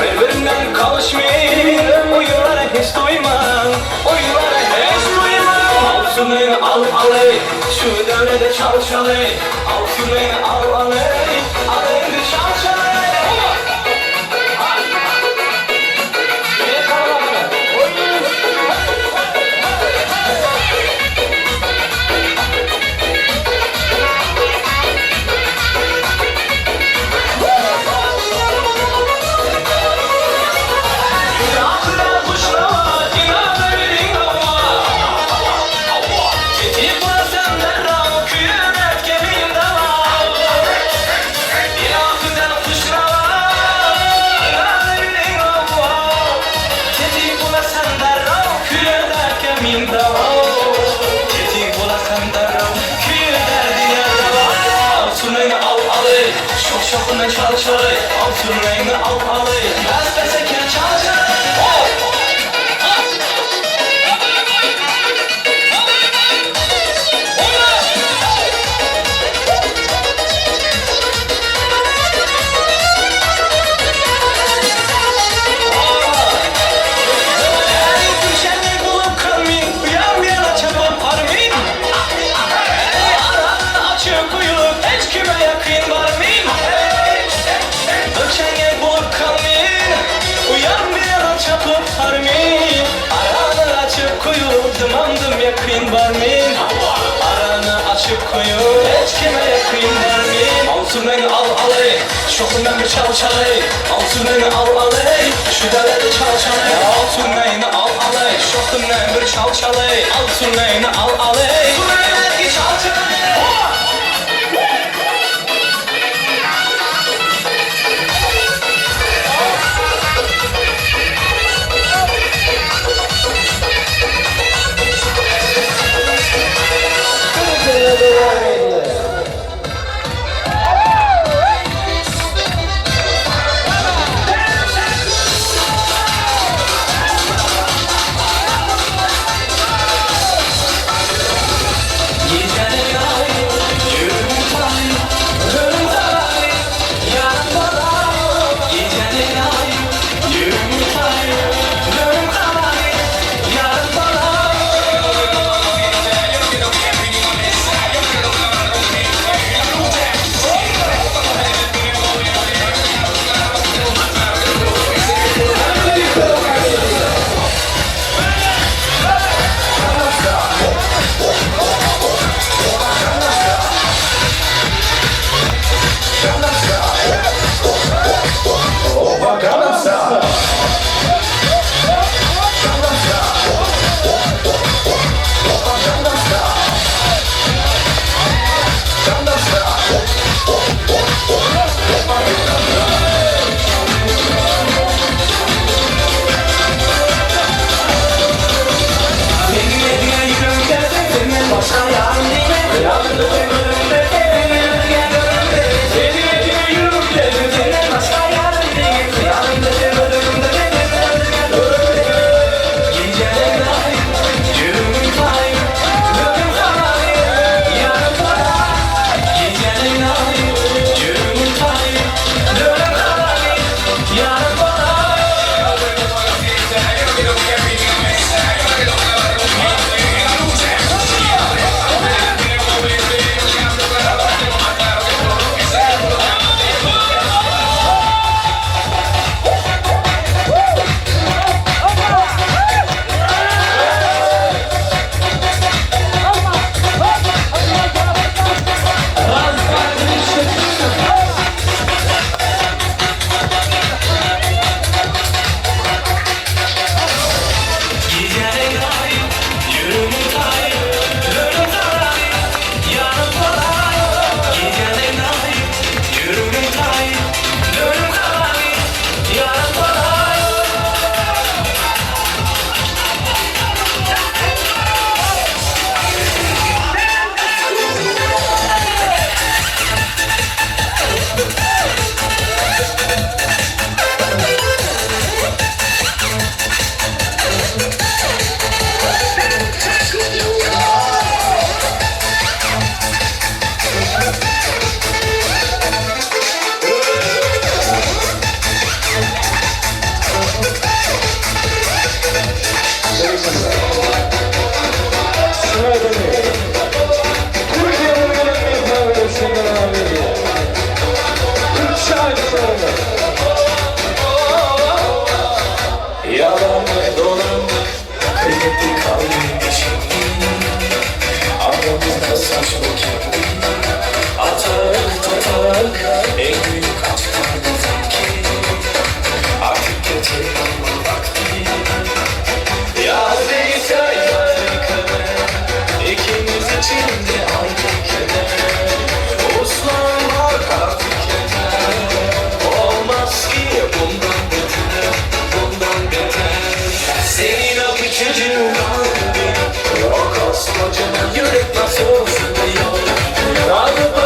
Birbirinden kalışmayın, oyunlara hiç doyma, oyunlara hiç doyma. Al sunayını al alay, şuradan söyle çal çalay, al süreni al alay, alaydı çal çalay. Şokuna çal çalay, al sürmeyini al alay. Bas beseken çal çalay. Dımandım yakın var mıyım? Aranı açıp koyup hiç kime yakın var mıyım? Al sürmeni al alay, şokundan bir çal çalay. Al sürmeni al alay, şu delede çal çalay. Al sürmeni al alay, şokundan bir çal çalay. Al sürmeni al alay, sürmeni çal çalay. Gecenin ay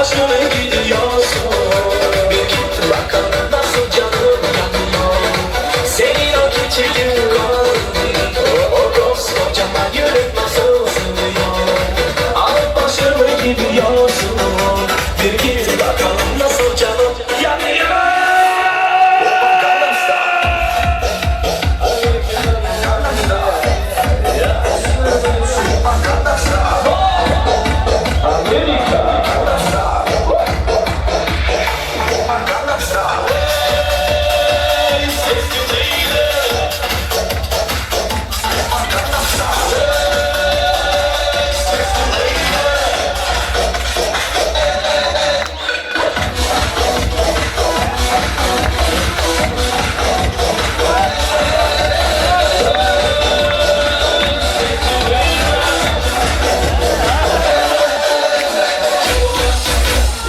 başına gidiyorsun. Bir git bakalım nasıl canım yanıyor. Senin o küçücük kolun, o koskocaman yürek nasıl sığıyor. Alıp başına gidiyorsun. Bir git bakalım nasıl canım yanıyor.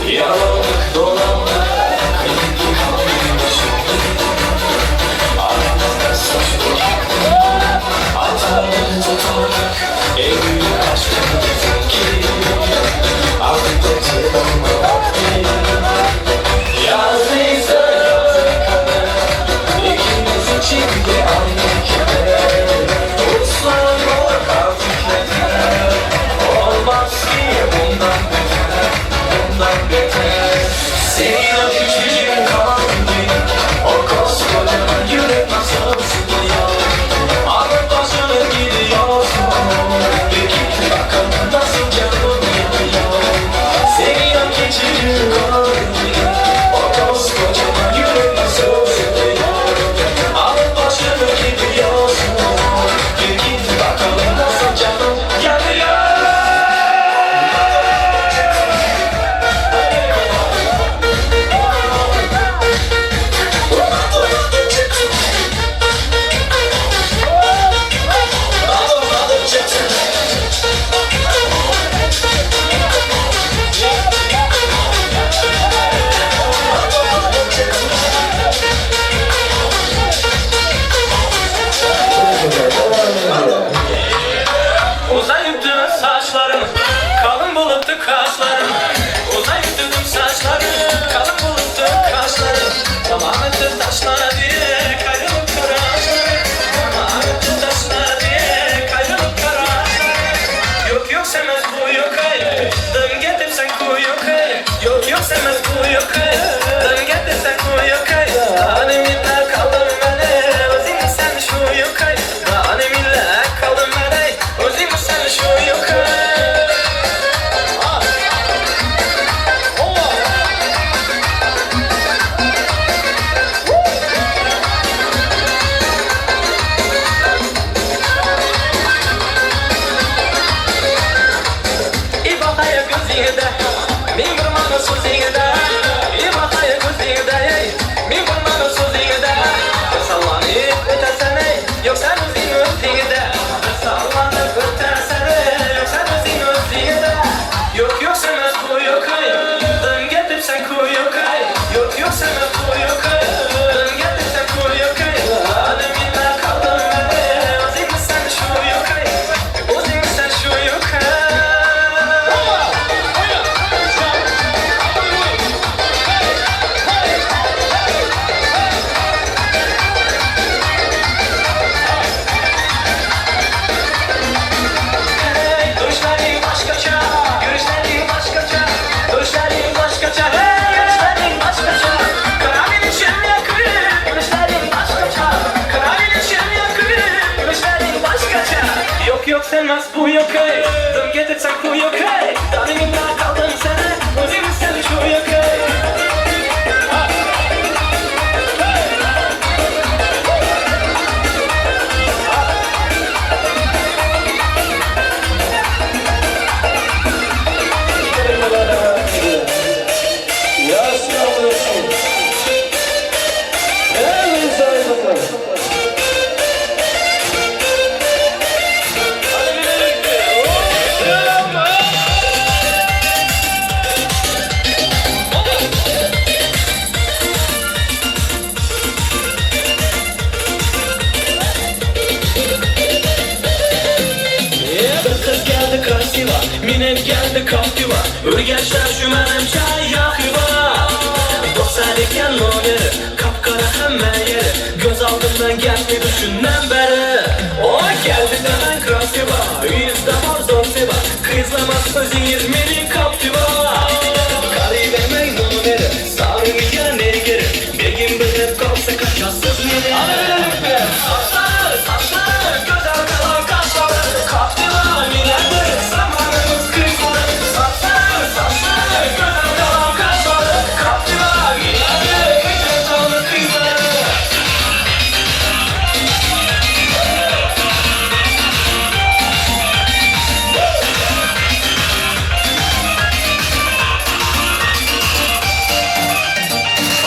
Yalanlık dolanlık kıyıki kalmış. Aramızda saçlık atarlık tutarlık en büyük aşkın bizimki. Artık geçirmem vakti. Yaz neyse kader İkimiz için de aynı keder. Uslan o artık yeter. Olmaz ki bundan beter. Bundan beter. Senin o küçücük kalbin, o koskocaman yürek nasıl sığıyor. Alıp başına gidiyorsun. Bir git bakalım nasıl canım yanıyor. Senin o küçücük kalbin, o koskocaman yürek nasıl sığıyor. Alıp başına gidiyorsun. Bir git bakalım nasıl canım yanıyor. Uzayıptı saçların, kalın buluttu kaşların. Uzayıptı saçların, kalın buluttu kaşların. Tamamen taşlara diye kayrılıp karaşların. Tamamen taşlara diye kayrılıp karaşların. Yok yok sevmez bu yok ay, dön getir sen kuyu kay. Yok yok sevmez bu yok ay, dön getir sen kuyu kay. Haneminle kaldım beni, özüm sen şu yok ay. Haneminle kaldım beni, özüm sen şu yok ay. İbakaya gözüne, min vurmanı sözüne. İbakaya gözüne, min vurmanı sözüne. Sallanıp ötesene, yok sen özün özüne. Sallanıp ötesene, yok sen özün özüne. Yok yok sevmez bu yok ay, dön getir sen kuyu kay. Yok yok sevmez bu yok ay, dön getir sen kuyu kay. Haneminle kaldım beni, özün sen şu yok ay. Özün sen şu yok ay. Duruşların başkaça, görüşlerin başkaça. Duruşların başkaça, görüşlerin başkaça. Karabin içim yakın, görüşlerin başkaça. Karabin içim yakın, görüşlerin başkaça. Yok yok sevmez bu yok ay, dön getir sen ku yok ay. Dalimimle kaldım sana, özüm sen şu yok ay. Minnet geldi kaptiva, Urgençler şu menem çay. görünme yeri. Göz altından geldi düşünden beri. O geldi de ben krasiva. Yüzde var zonsiva. Kızlamaz özün 20'nin kaptiva. Karı vermeyin onu veri. Sarı ya ne geri. Begin bilip kalsa kaçasız neri. Ana bilelim be. Saçları saçları. Göz arkadan kaşları. Kaptiva milendir. Zamanımız kıymalı. Saçları saçları. Göz arkadan kaşları. Kaptiva milendir. Kıymalı kıymalı.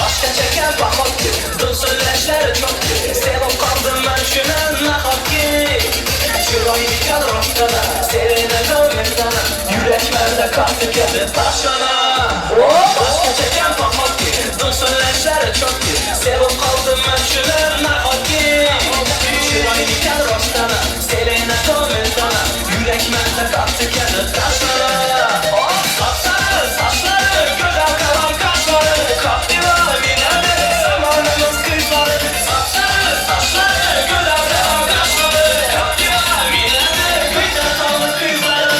Başka çeken bakmak ki dün söyleşleri çok ki sevip kaldım ben şuna nakat ki Şurayı diken rastana Serine dönmek sana Yüreklerde kalktı kendi taşana Başka çeken bakmak ki dün söyleşleri çok ki sevip kaldım ben şuna nakat ki Şurayı diken rastana Serine dönmek sana Yüreklerde kalktı kendi taşana Saçları saçları Güzel kalan kaşları Kaptiva minedir Zamanımız kızları Saçları saçları Güzel kalan kaşları Kaptiva minedir Güzel kalan kızları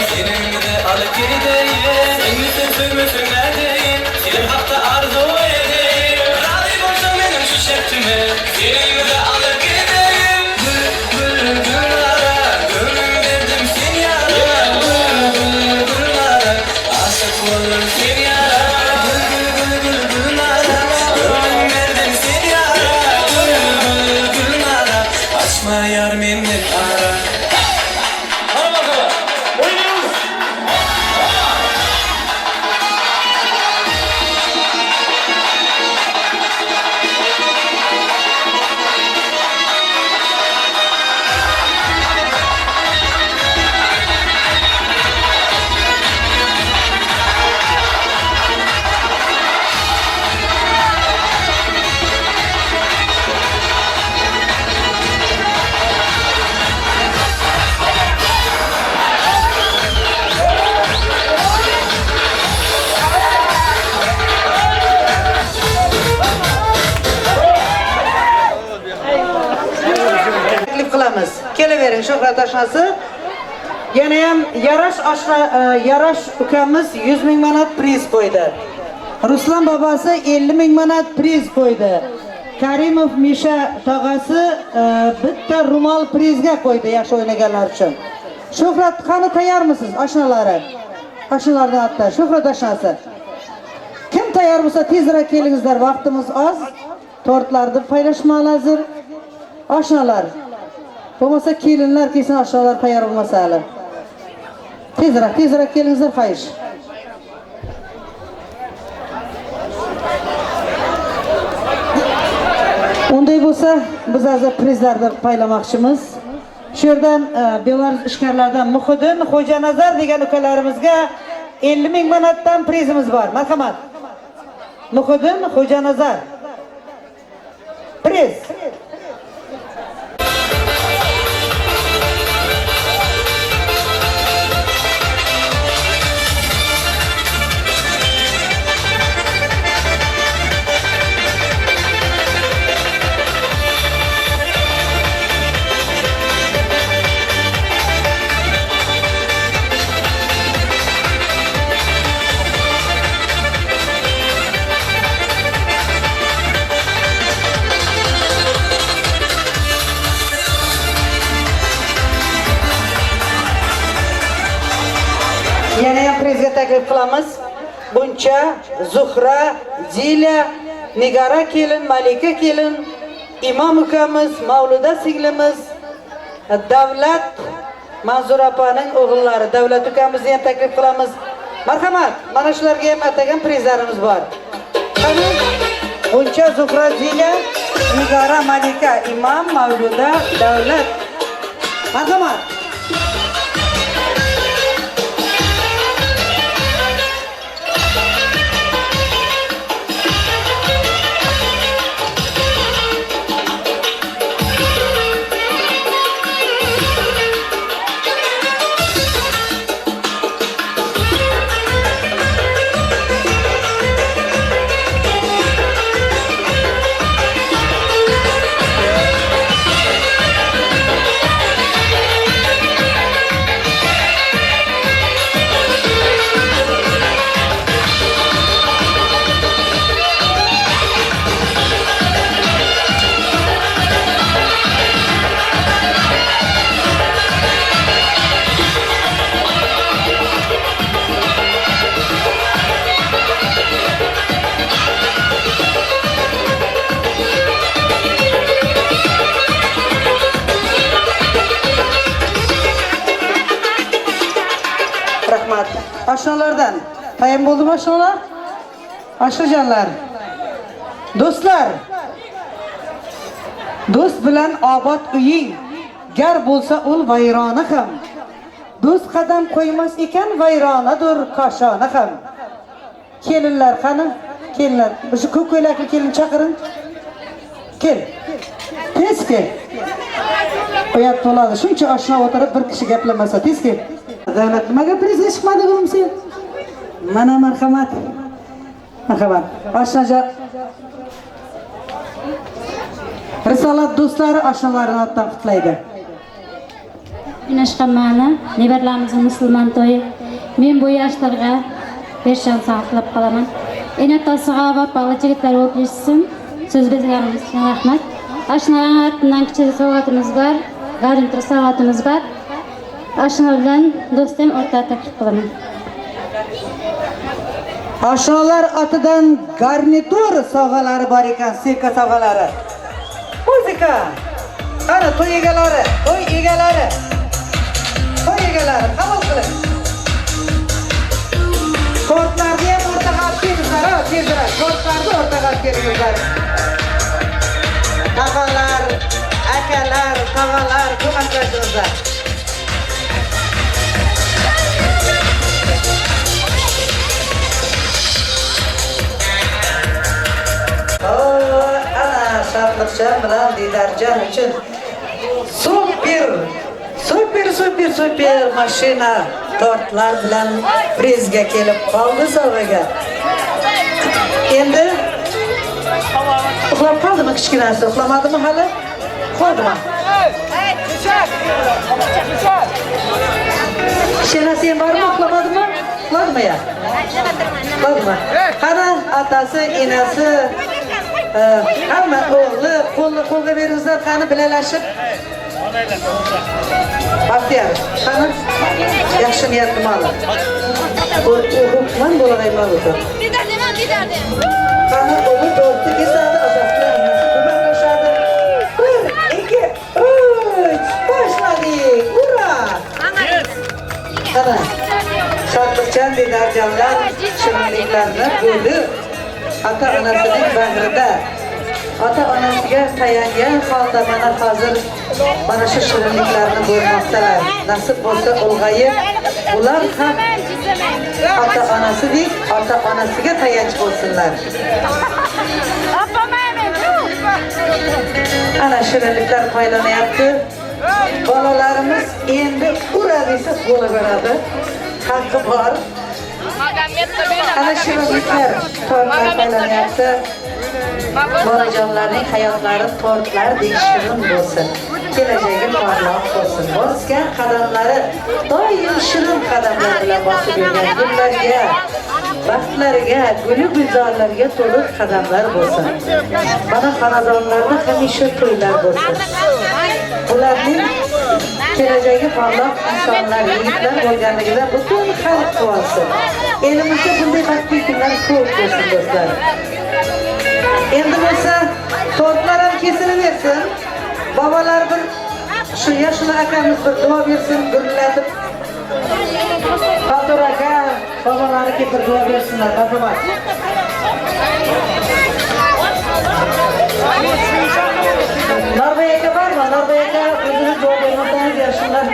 Senin de alıp geri değil. Seni sen sövmesin neredeyim? Senin hakta arzu edeyim. Razı olsun benim şu şeklime. Senin de alıp geri değil. Gül ara, gönlüm verdim seni yara. Gül ara, aşık oldum seni yara. Gül ara, gönlüm verdim seni yara. Gül ara, açma yar minnet ara. Hadi bakalım, oynuyoruz. Taklif qilamiz. Kelavering Shuhrat oshnasi. Yana ham Yarash ukamiz 100 ming manat priz qo'ydi. Ruslan bobasi 50 ming manat priz qo'ydi. Karimov Misha tog'asi bitta rumal prizga qo'ydi yaxshi o'ynaganlar uchun. Shuhrat qani tayyormisiz oshnalari? Oshnalardan hatta Shuhrat oshnasi. Kim tayyor bo'lsa tezroq kelingizlar, vaqtimiz oz. Tortlarni paylashmoqlar hozir. Oshnalar. Bo'lmasa kelinlar kelsin, oshnalar tayyor bo'lmasa hali. Tezroq kelingizlar, xo'sh. Unday bo'lsa, biz hozir prizlarni paylamoqchimiz. Shu yerdan Belarus ishkarlardan Muhiddin Xo'janazar degan ukalarimizga 50 ming manatdan prizimiz bor. Marhamat. Muhiddin Xo'janazar. Priz. Yana ham prizga taklif qilamiz. Buncha, Zuhra, Zila, Nigara kelin, Malika kelin, Imom ukamiz, Mavluda singlimiz, Davlat Manzur opaning o'g'illari, Davlat ukamizni ham taklif qilamiz. Marhamat, mana shularga ham atagan prizlarimiz bor. Qani, Buncha, Zuhra, Zila, Nigara, Malika, Imom, Mavluda, Davlat. Marhamat. Oshnalardan tayyor bo'ldimi oshnalar? Oshnajonlar. Do'stlar. Do'st bilan obod uying, gar bo'lsa ul vayrona ham. Do'st qadam qo'ymas ekan vayronadir koshona ham. Kelinlar qani? Kelinlar, shu ko'k ko'ylakli kelin chaqiring. Kel. Tez kel. Oyat to'ladi. Shuncha oshna o'tirib bir kishi gaplamasa tez kel. Davlat nimaga prizga chiqmadi o'g'lim sen? Mana marhamat. Marhamat. Oshnajon. Risolat do'stlari oshnalarni otdan qutlaydi. Güneşqamani, neberlarimizin musulmon to'yi. Men bu yoshlarga bershan saqlab qolaman. Enatasiga va bala yigitlar bo'lib yetsin. Söz bezlarimiz uchun rahmat. Ashnalarning ortidan kichik sovg'atimiz bor, g'arintir sovg'atimiz bor. Ashna bilan do'stim o'rta taklif qilaman. Ashnalar atidan garnitur sovg'alari bor ekan, sirka sovg'alari. Muzika. Ana to'y egalari, to'y egalari. To'y egalari, qabul qiling. Tortlarni ham o'rtaga kelinglar, tezroq. Tortlarni o'rtaga kelinglar. Tog'alar, akalar, tog'alar, ko'maklashinglar. Ana Sharliqjon bilan Didarjon uchun super mashina tortlar bilan prizga kelib qoldi sovg'aga. Endi uxlab qoldimi kichkinasi? Uxlamadimi hali? Uxladimi? Kichkinasi ham bormi? Uxlamadimi? Uxladimi ya? Uxladimi? Qani otasi, enasi, hamma o'g'li qo'lga beringizlar, qani bilalashib. Baxtiyor, qani yaxshi niyat qilmadi. O'g'lim bo'lag'ayman o'zi. Qani o'g'li to'rtni kesadi, otasi ko'maklashadi. 1, 2, 3, boshladik. Ura! Qani Sharliqjon Didarjonlar shirinliklarni bo'lib ota-onasining bag'rida ota-onasiga tayangan holda mana hozir mana shu shirinliklarni bo'lmoqdalar. Nasib bo'lsa ulg'ayib, ular ham ota-onasidek ota-onasiga tayanch bo'lsinlar. Ana shirinliklar paylanyapti. Bolalarimiz endi ura desa bo'laveradi. Haqqi bor. Ana shirinliklar paylanyapti. Bolajonlarning hayotlari tortlardek shirin bo'lsin. Kelajagi porloq bo'lsin. Bosgan qadamlari doim shirin qadamlar bilan bosib yurgan gullarga, baxtlariga, guli gulzorlarga to'liq qadamlar bo'lsin. Mana xonadonlarda hamisha to'ylar bo'lsin. Ularning kelajagi porloq insonlar, yigitlar bo'lganligidan butun xalq quvonsin. Elimizda bunday baxtli kunlar ko'p bo'lsin do'stlar. Endi bo'lsa tortlar ham kesilaversin. Babalar bir shu yoshli akamiz bir duo bersin, gurlatib. Fatur aka, babalariga bir duo bersinlar, azamat. Norbay aka bormi? Norbay aka o'zini duo bermasangiz bersinlar.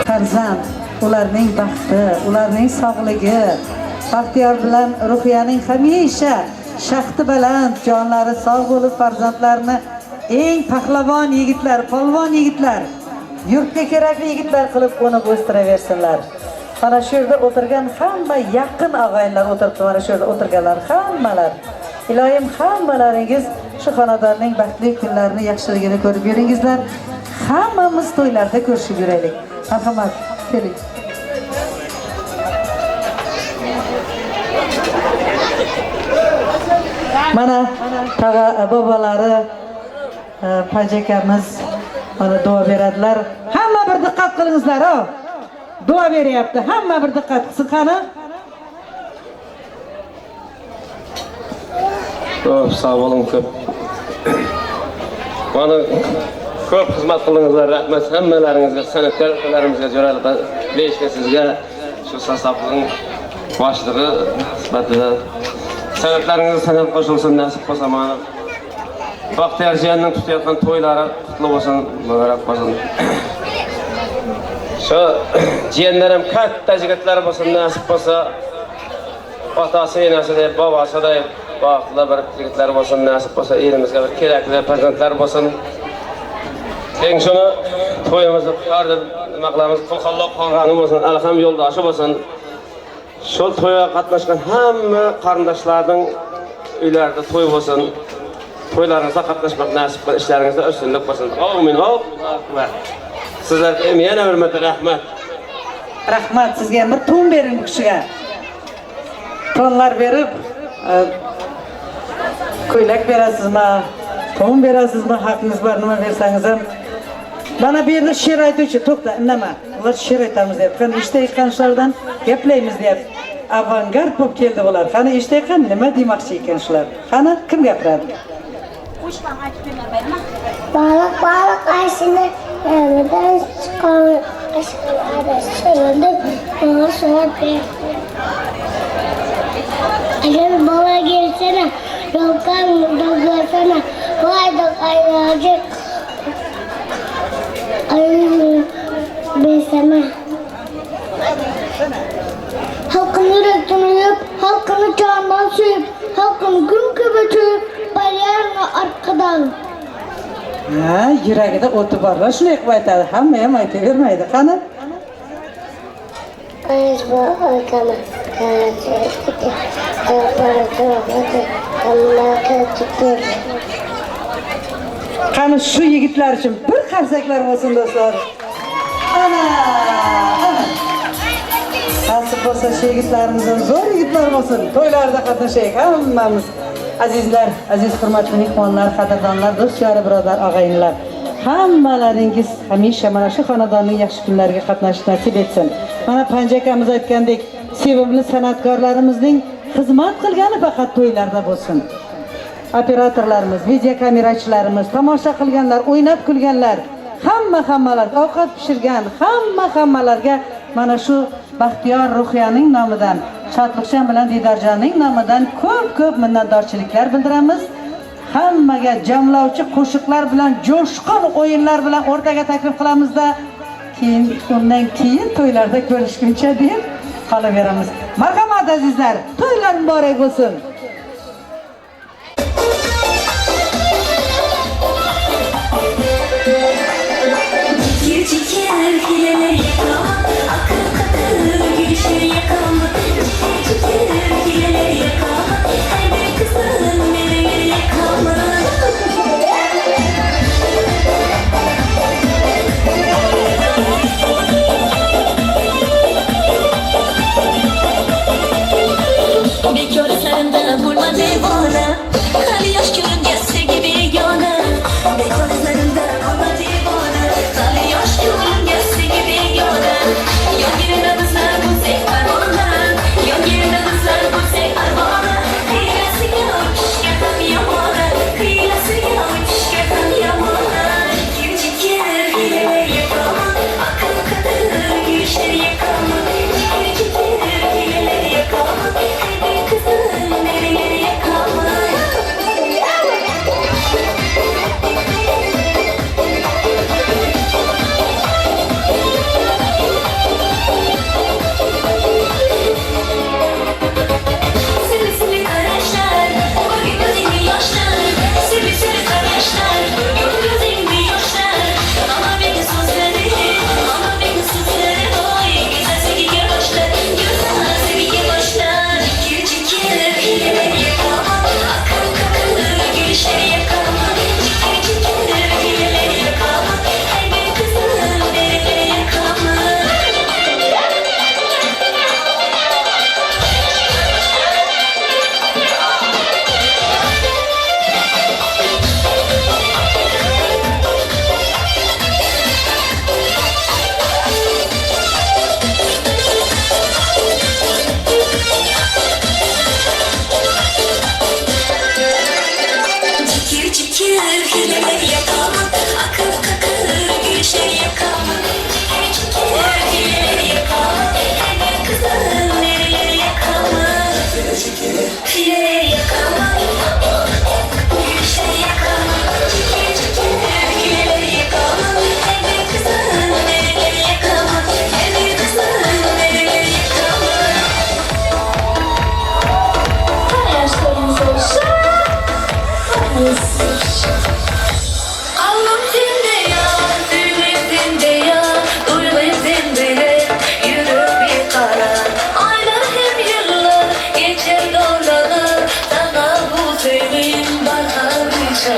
Farzand, ularning baxti, ularning sog'ligi, Baxtiyor bilan Ruhiyaning hamisha shaxti baland, jonlari sog' bo'lib, farzandlarni eng pahlavon yigitlar, polvon yigitlar, yurtga kerakli yigitlar qilib o'nib o'stiraversinlar. Mana shu yerda o'tirgan hamma yaqin og'aynilar o'tiribdi, mana shu yerda o'tirganlar hammalar. Iloyim hammalaringiz shu xonadonning baxtli kunlarini, yaxshiligini ko'rib yuringizlar. Hammamiz to'ylarda ko'rishib yuraylik. Marhamat, keling. Mana tag'a bobolari, pajakamiz mana duo beradilar. Hamma bir diqqat qilingizlar, duo beryapti. Hamma bir diqqat qilsin qani. Sağ olun ko'p. Mana ko'p xizmat qildingizlar, rahmat hammalaringizga, san'atkorlarimizga, jo'ralib beishga sizga shu sasabning boshlig'i sifatida san'atlaringiz san'at qo'shilsin, nasib qilsa mana Baxtiyor jiyanning tutayotgan to'ylari qutlug' bo'lsin, muborak bo'lsin. Shu jiyanlarim katta yigitlar bo'lsin, nasib qilsa otasi, enasi deb, bobosi deb baxtli bir yigitlar bo'lsin, nasib qilsa elimizga bir kerakli farzandlar bo'lsin. Keyin shuni to'yimizni qutqarib, nima qilamiz? Qulqonloq qolgani bo'lsin, alham yo'ldoshi bo'lsin. Şol toya katlaşkan hamma qarindaşlarning uylarida toy bolsun. Toylarınızda katlaşmak nasip kılın, işlerinizde üstünlük bolsun. Amin. Sizlerge yana hürmetli rahmat. Rahmat sizga bir to'n bering bu kishiga. To'nlar berib, ko'ylak berasizmi, to'n berasizmi, haqqingiz bor, nima bersangiz ham. Mana bu yerda she'r aytuvchi, to'xta, indama. Ular she'r aytamiz deb, qani eshitayotganlardan gaplaymiz deb. Avangard bo'lib keldi ular. Qani eshitayotgan nima demoqchi ekan shular? Qani kim gapiradi? Balık aşını evden çıkan aşkılara sığındık. Bana sonra Eğer baba gelsene, yolkan doklasana, haydi kaynacık. Beseme. Halkın yürekten uyup, halkını candan suyup, halkın gün köbetüyüp, balyarını arkadan. Ha, yuragida o'ti borlar shunday qilib aytadi. Hamma ham aytavermaydi. Qani? Qani shu yigitlar uchun bir qarsaklar bo'lsin do'stlar. Ana! Nasib bo'lsa shu yigitlarimizdan zo'r yigitlar bo'lsin. To'ylarda qatnashaylik hammamiz. Azizlar, aziz hurmatli mehmonlar, qadrdonlar, do'stlar, birodar, og'aynilar. Hammalaringiz hamisha mana shu xonadonning yaxshi kunlariga qatnashish nasib etsin. Mana Panja akamiz aytgandek, sevimli san'atkorlarimizning xizmat qilgani faqat to'ylarda bo'lsin. Operatorlarimiz, video kamerachilarimiz, tomosha qilganlar, o'ynab kulganlar, hammalar ovqat pishirgan, hammalarga mana shu Baxtiyor Ruhiyaning nomidan, Shodliqjon bilan Didorjonning nomidan ko'p minnatdorchiliklar bildiramiz. Hammaga jamlovchi qo'shiqlar bilan, jo'shqin o'yinlar bilan o'rtaga taklif qilamizda, undan keyin to'ylarda ko'rishguncha deb qolaveramiz. Marhamat azizlar, to'ylar muborak bo'lsin. Yürü bir kara, aylar hep Izin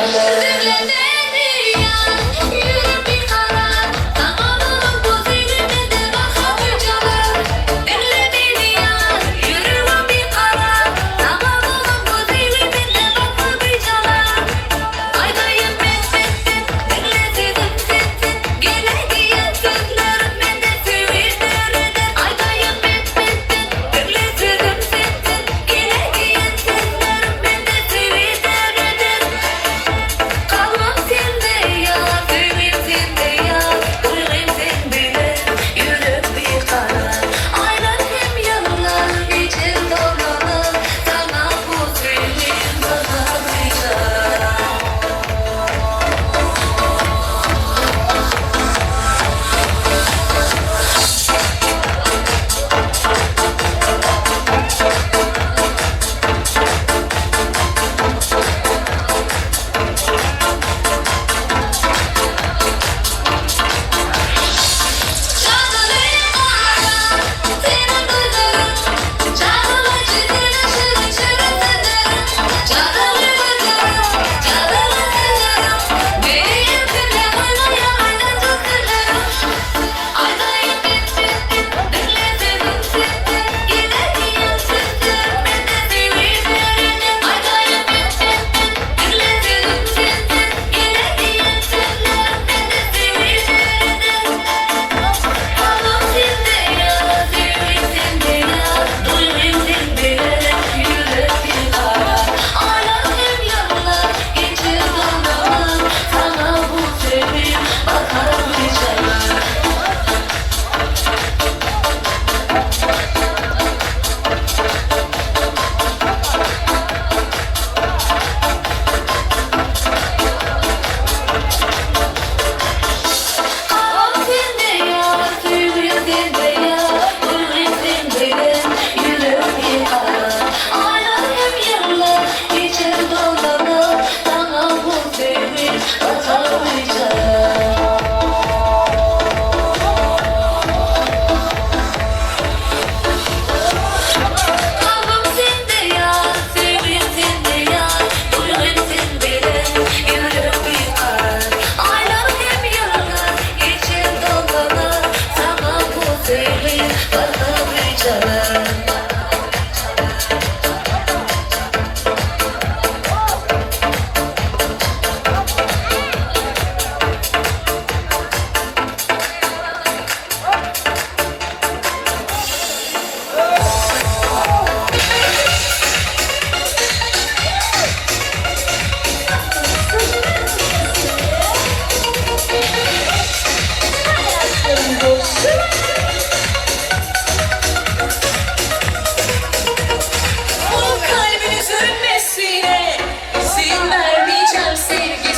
vermeyeceğim sevgi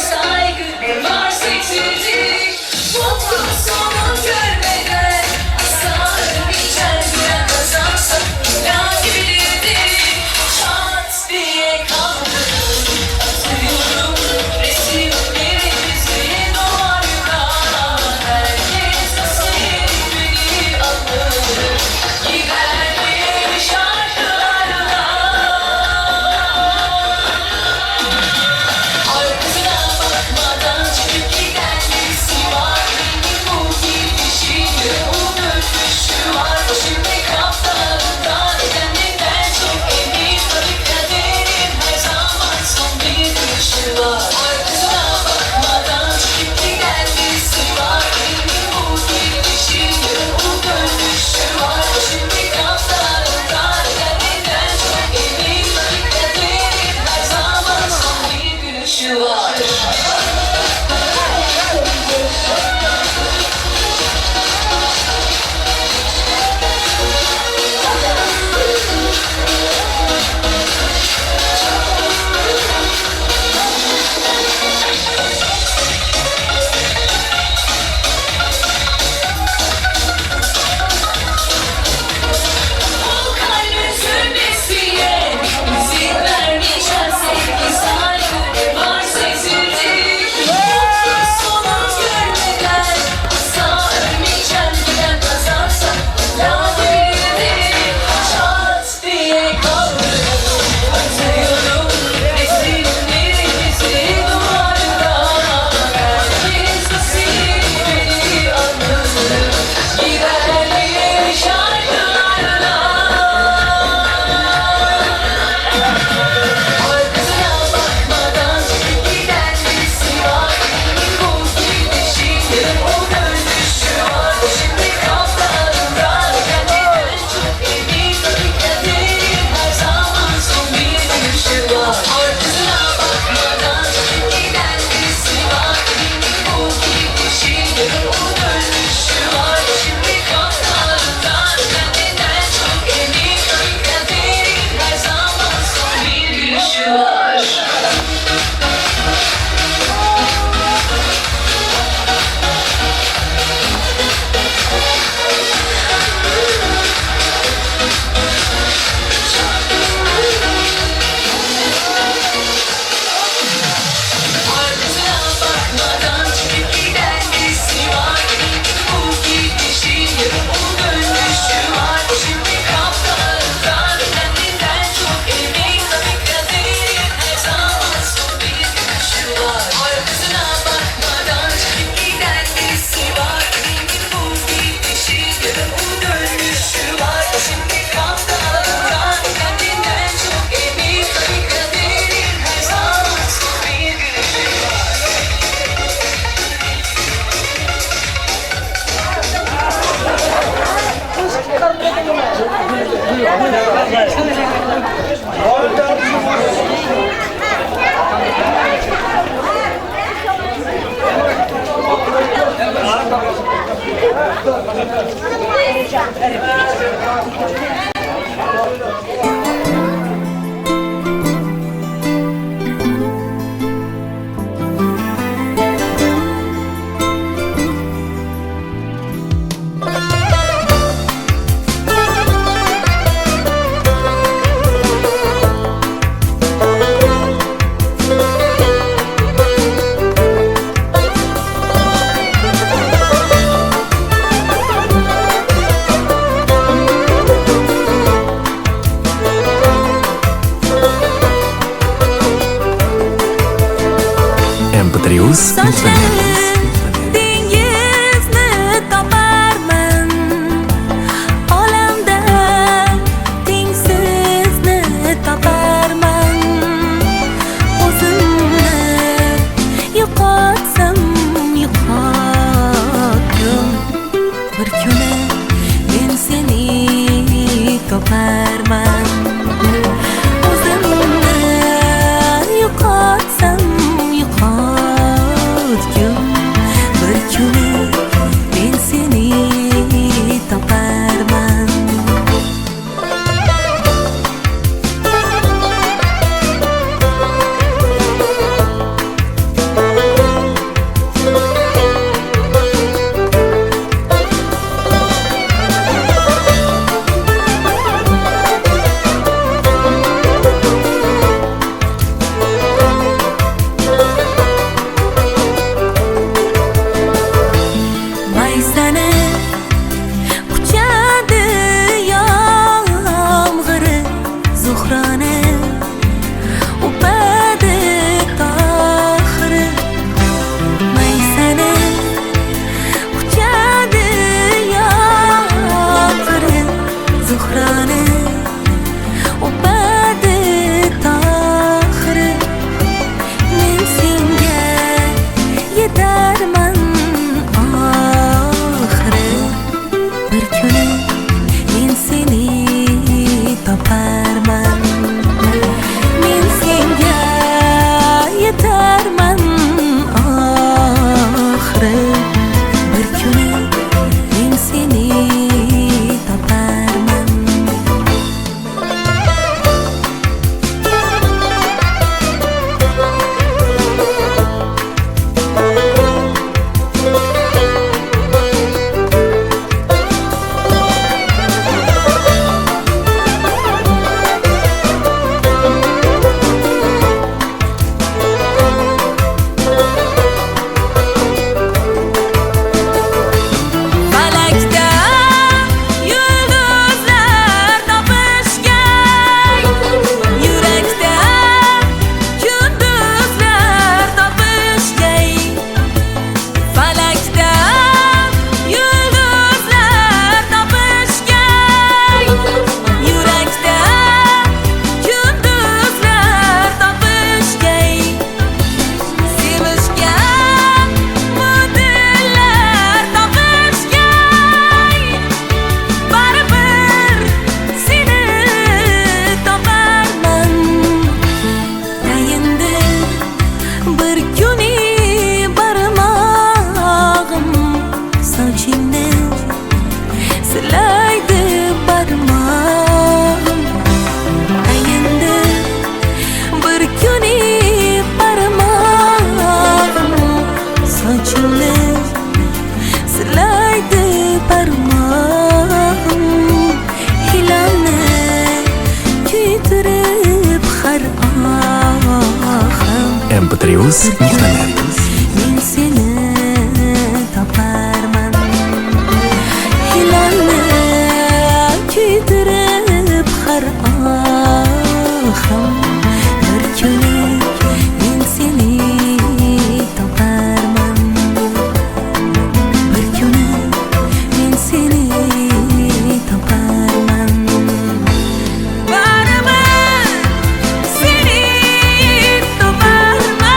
saygı var sezin MP3uz dengizni toparman, olamda tengsizni toparman. O'zimni yo'qotsam yo'qotdim, bir kuni men seni toparman. O'zimni yo'qotsam yo'qotdim, bir kuni men seni toparman. Maysani quchadi yomg'iri, Zuhrani o'padi Tohiri. Maysani quchadi yomg'iri, Zuhrani o'padi Tohiri. Men senga yetarman oxiri, bir kuni men seni toparman. Men senga yetarman oxiri, bir kuni men seni toparman. Falakda yulduzlar topishgan, yurakda kunduzlar topishgan. Falakda yulduzlar topishgan, yurakda kunduzlar topishgan. Sevishgan bu dillar topishgan, baribir seni toparman. Tayindi bir kuni barmog'im, sochingni silaydi barmog'im. Tayindi bir kuni barmog'im, sochingni silaydi barmog'im. Hilolni kuydirib har ohim, MP3uz men seni toparman. Hilolni kuydirib har ohim, bir kuni men seni toparman. Bir kuni men seni toparman. Baribir seni toparman.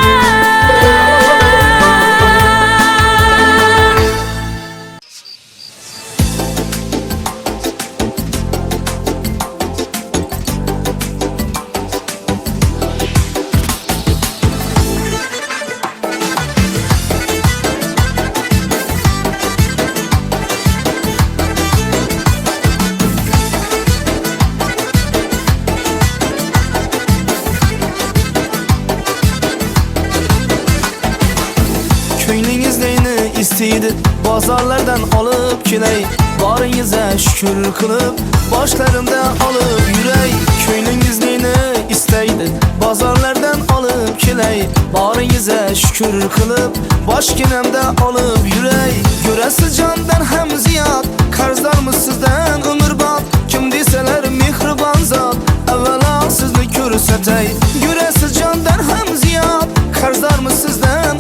Ko'nglingiz neyni isteydi, bozorlardan olib kelay. Boringizga shukr qilib, boshlarimda olib yuray. Ko'nglingiz neyni isteydi, bozorlardan olib kelay. Boringizga shukr qilib, boshginamda olib yuray. Ko'rasiz jondan ham ziyod, qarzdormiz sizdan umrbod. Kim desalar mehribon zot, avvalo sizni ko'rsatay. Ko'rasiz jondan ham ziyod, qarzdormiz sizdan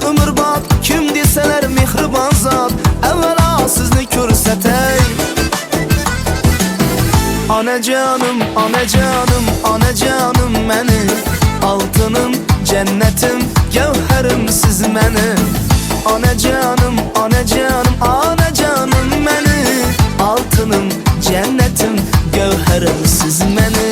Ana canım, ana canım, ana canım məni Altınım, cennetim, gevherim siz məni Ana canım, ana canım, ana canım məni Altınım, cennetim, gevherim siz məni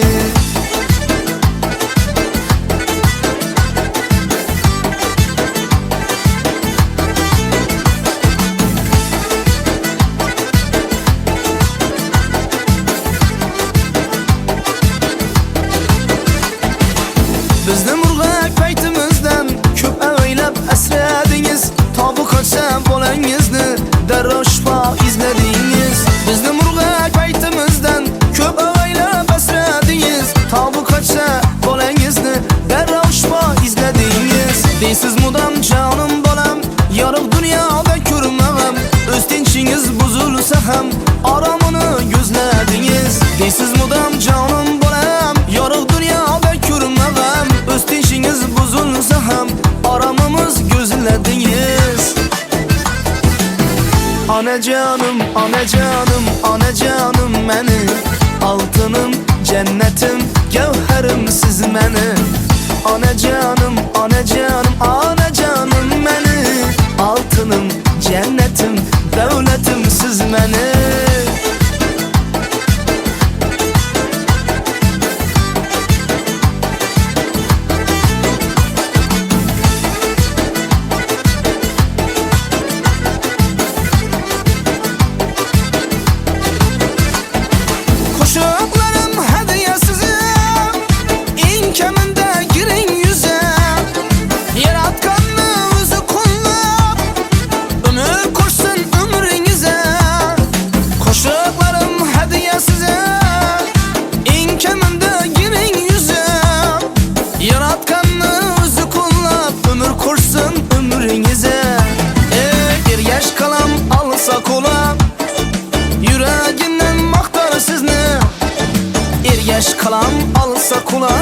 Bizning urg'ak paytimizdan ko'p avaylab asradingiz Tobi qochsa bolangizni darrov shifo izladingiz Bizning urg'ak paytimizdan ko'p avaylab asradingiz Tobi qochsa bolangizni darrov shifo izladingiz Deysiz mudam jonim bolam yorug' dunyoda ko'rmag'am O'z tinchingiz buzilsa ham oromini ko'zladingiz Deysiz mudam jonim bolam yorug' dunyoda ko'rmag'am O'z tinchingiz buzilsa ham oromimiz ko'zladingiz Ana canım, ana canım, ana canım məni Altınım, cennetim, gevherim siz məni Ana canım, ana canım, ana canım məni Altınım, cennetim, devletim siz məni Qo'shiqlarim hadiya size eng kamida giring yuza Yaratganni o'zi qo'llab umr ko'rsin umringiza Qo'shiqlarim hadiya size eng kamida giring yuza Yaratganni o'zi qo'llab umr ko'rsin umringiza Ergash qalam alsa qo'la Yuragimdan maqtar sizni Ergash qalam alsa qo'la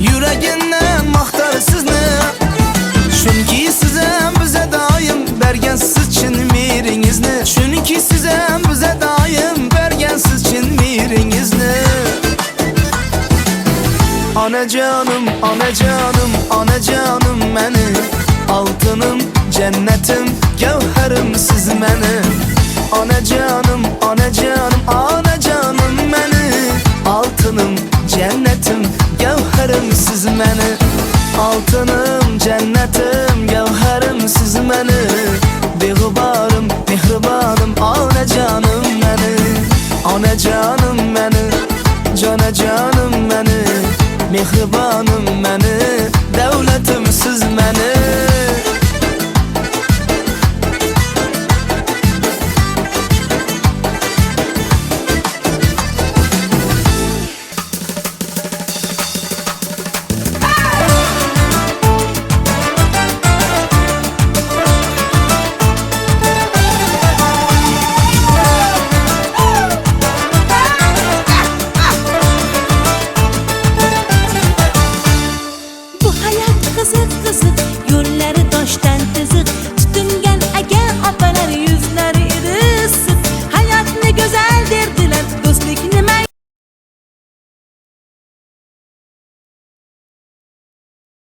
Yuragimdan maqtar sizni Chunki siz ham biza doim bergansiz chin mehringizni Chunki siz ham biza doim bergansiz chin mehringizni Ana canım, ana canım, ana canım məni Altınım, cennetim, gevherim siz məni Ana canım, ana canım, ana canım məni Altınım, cennetim, gevherim siz məni Altınım, cennetim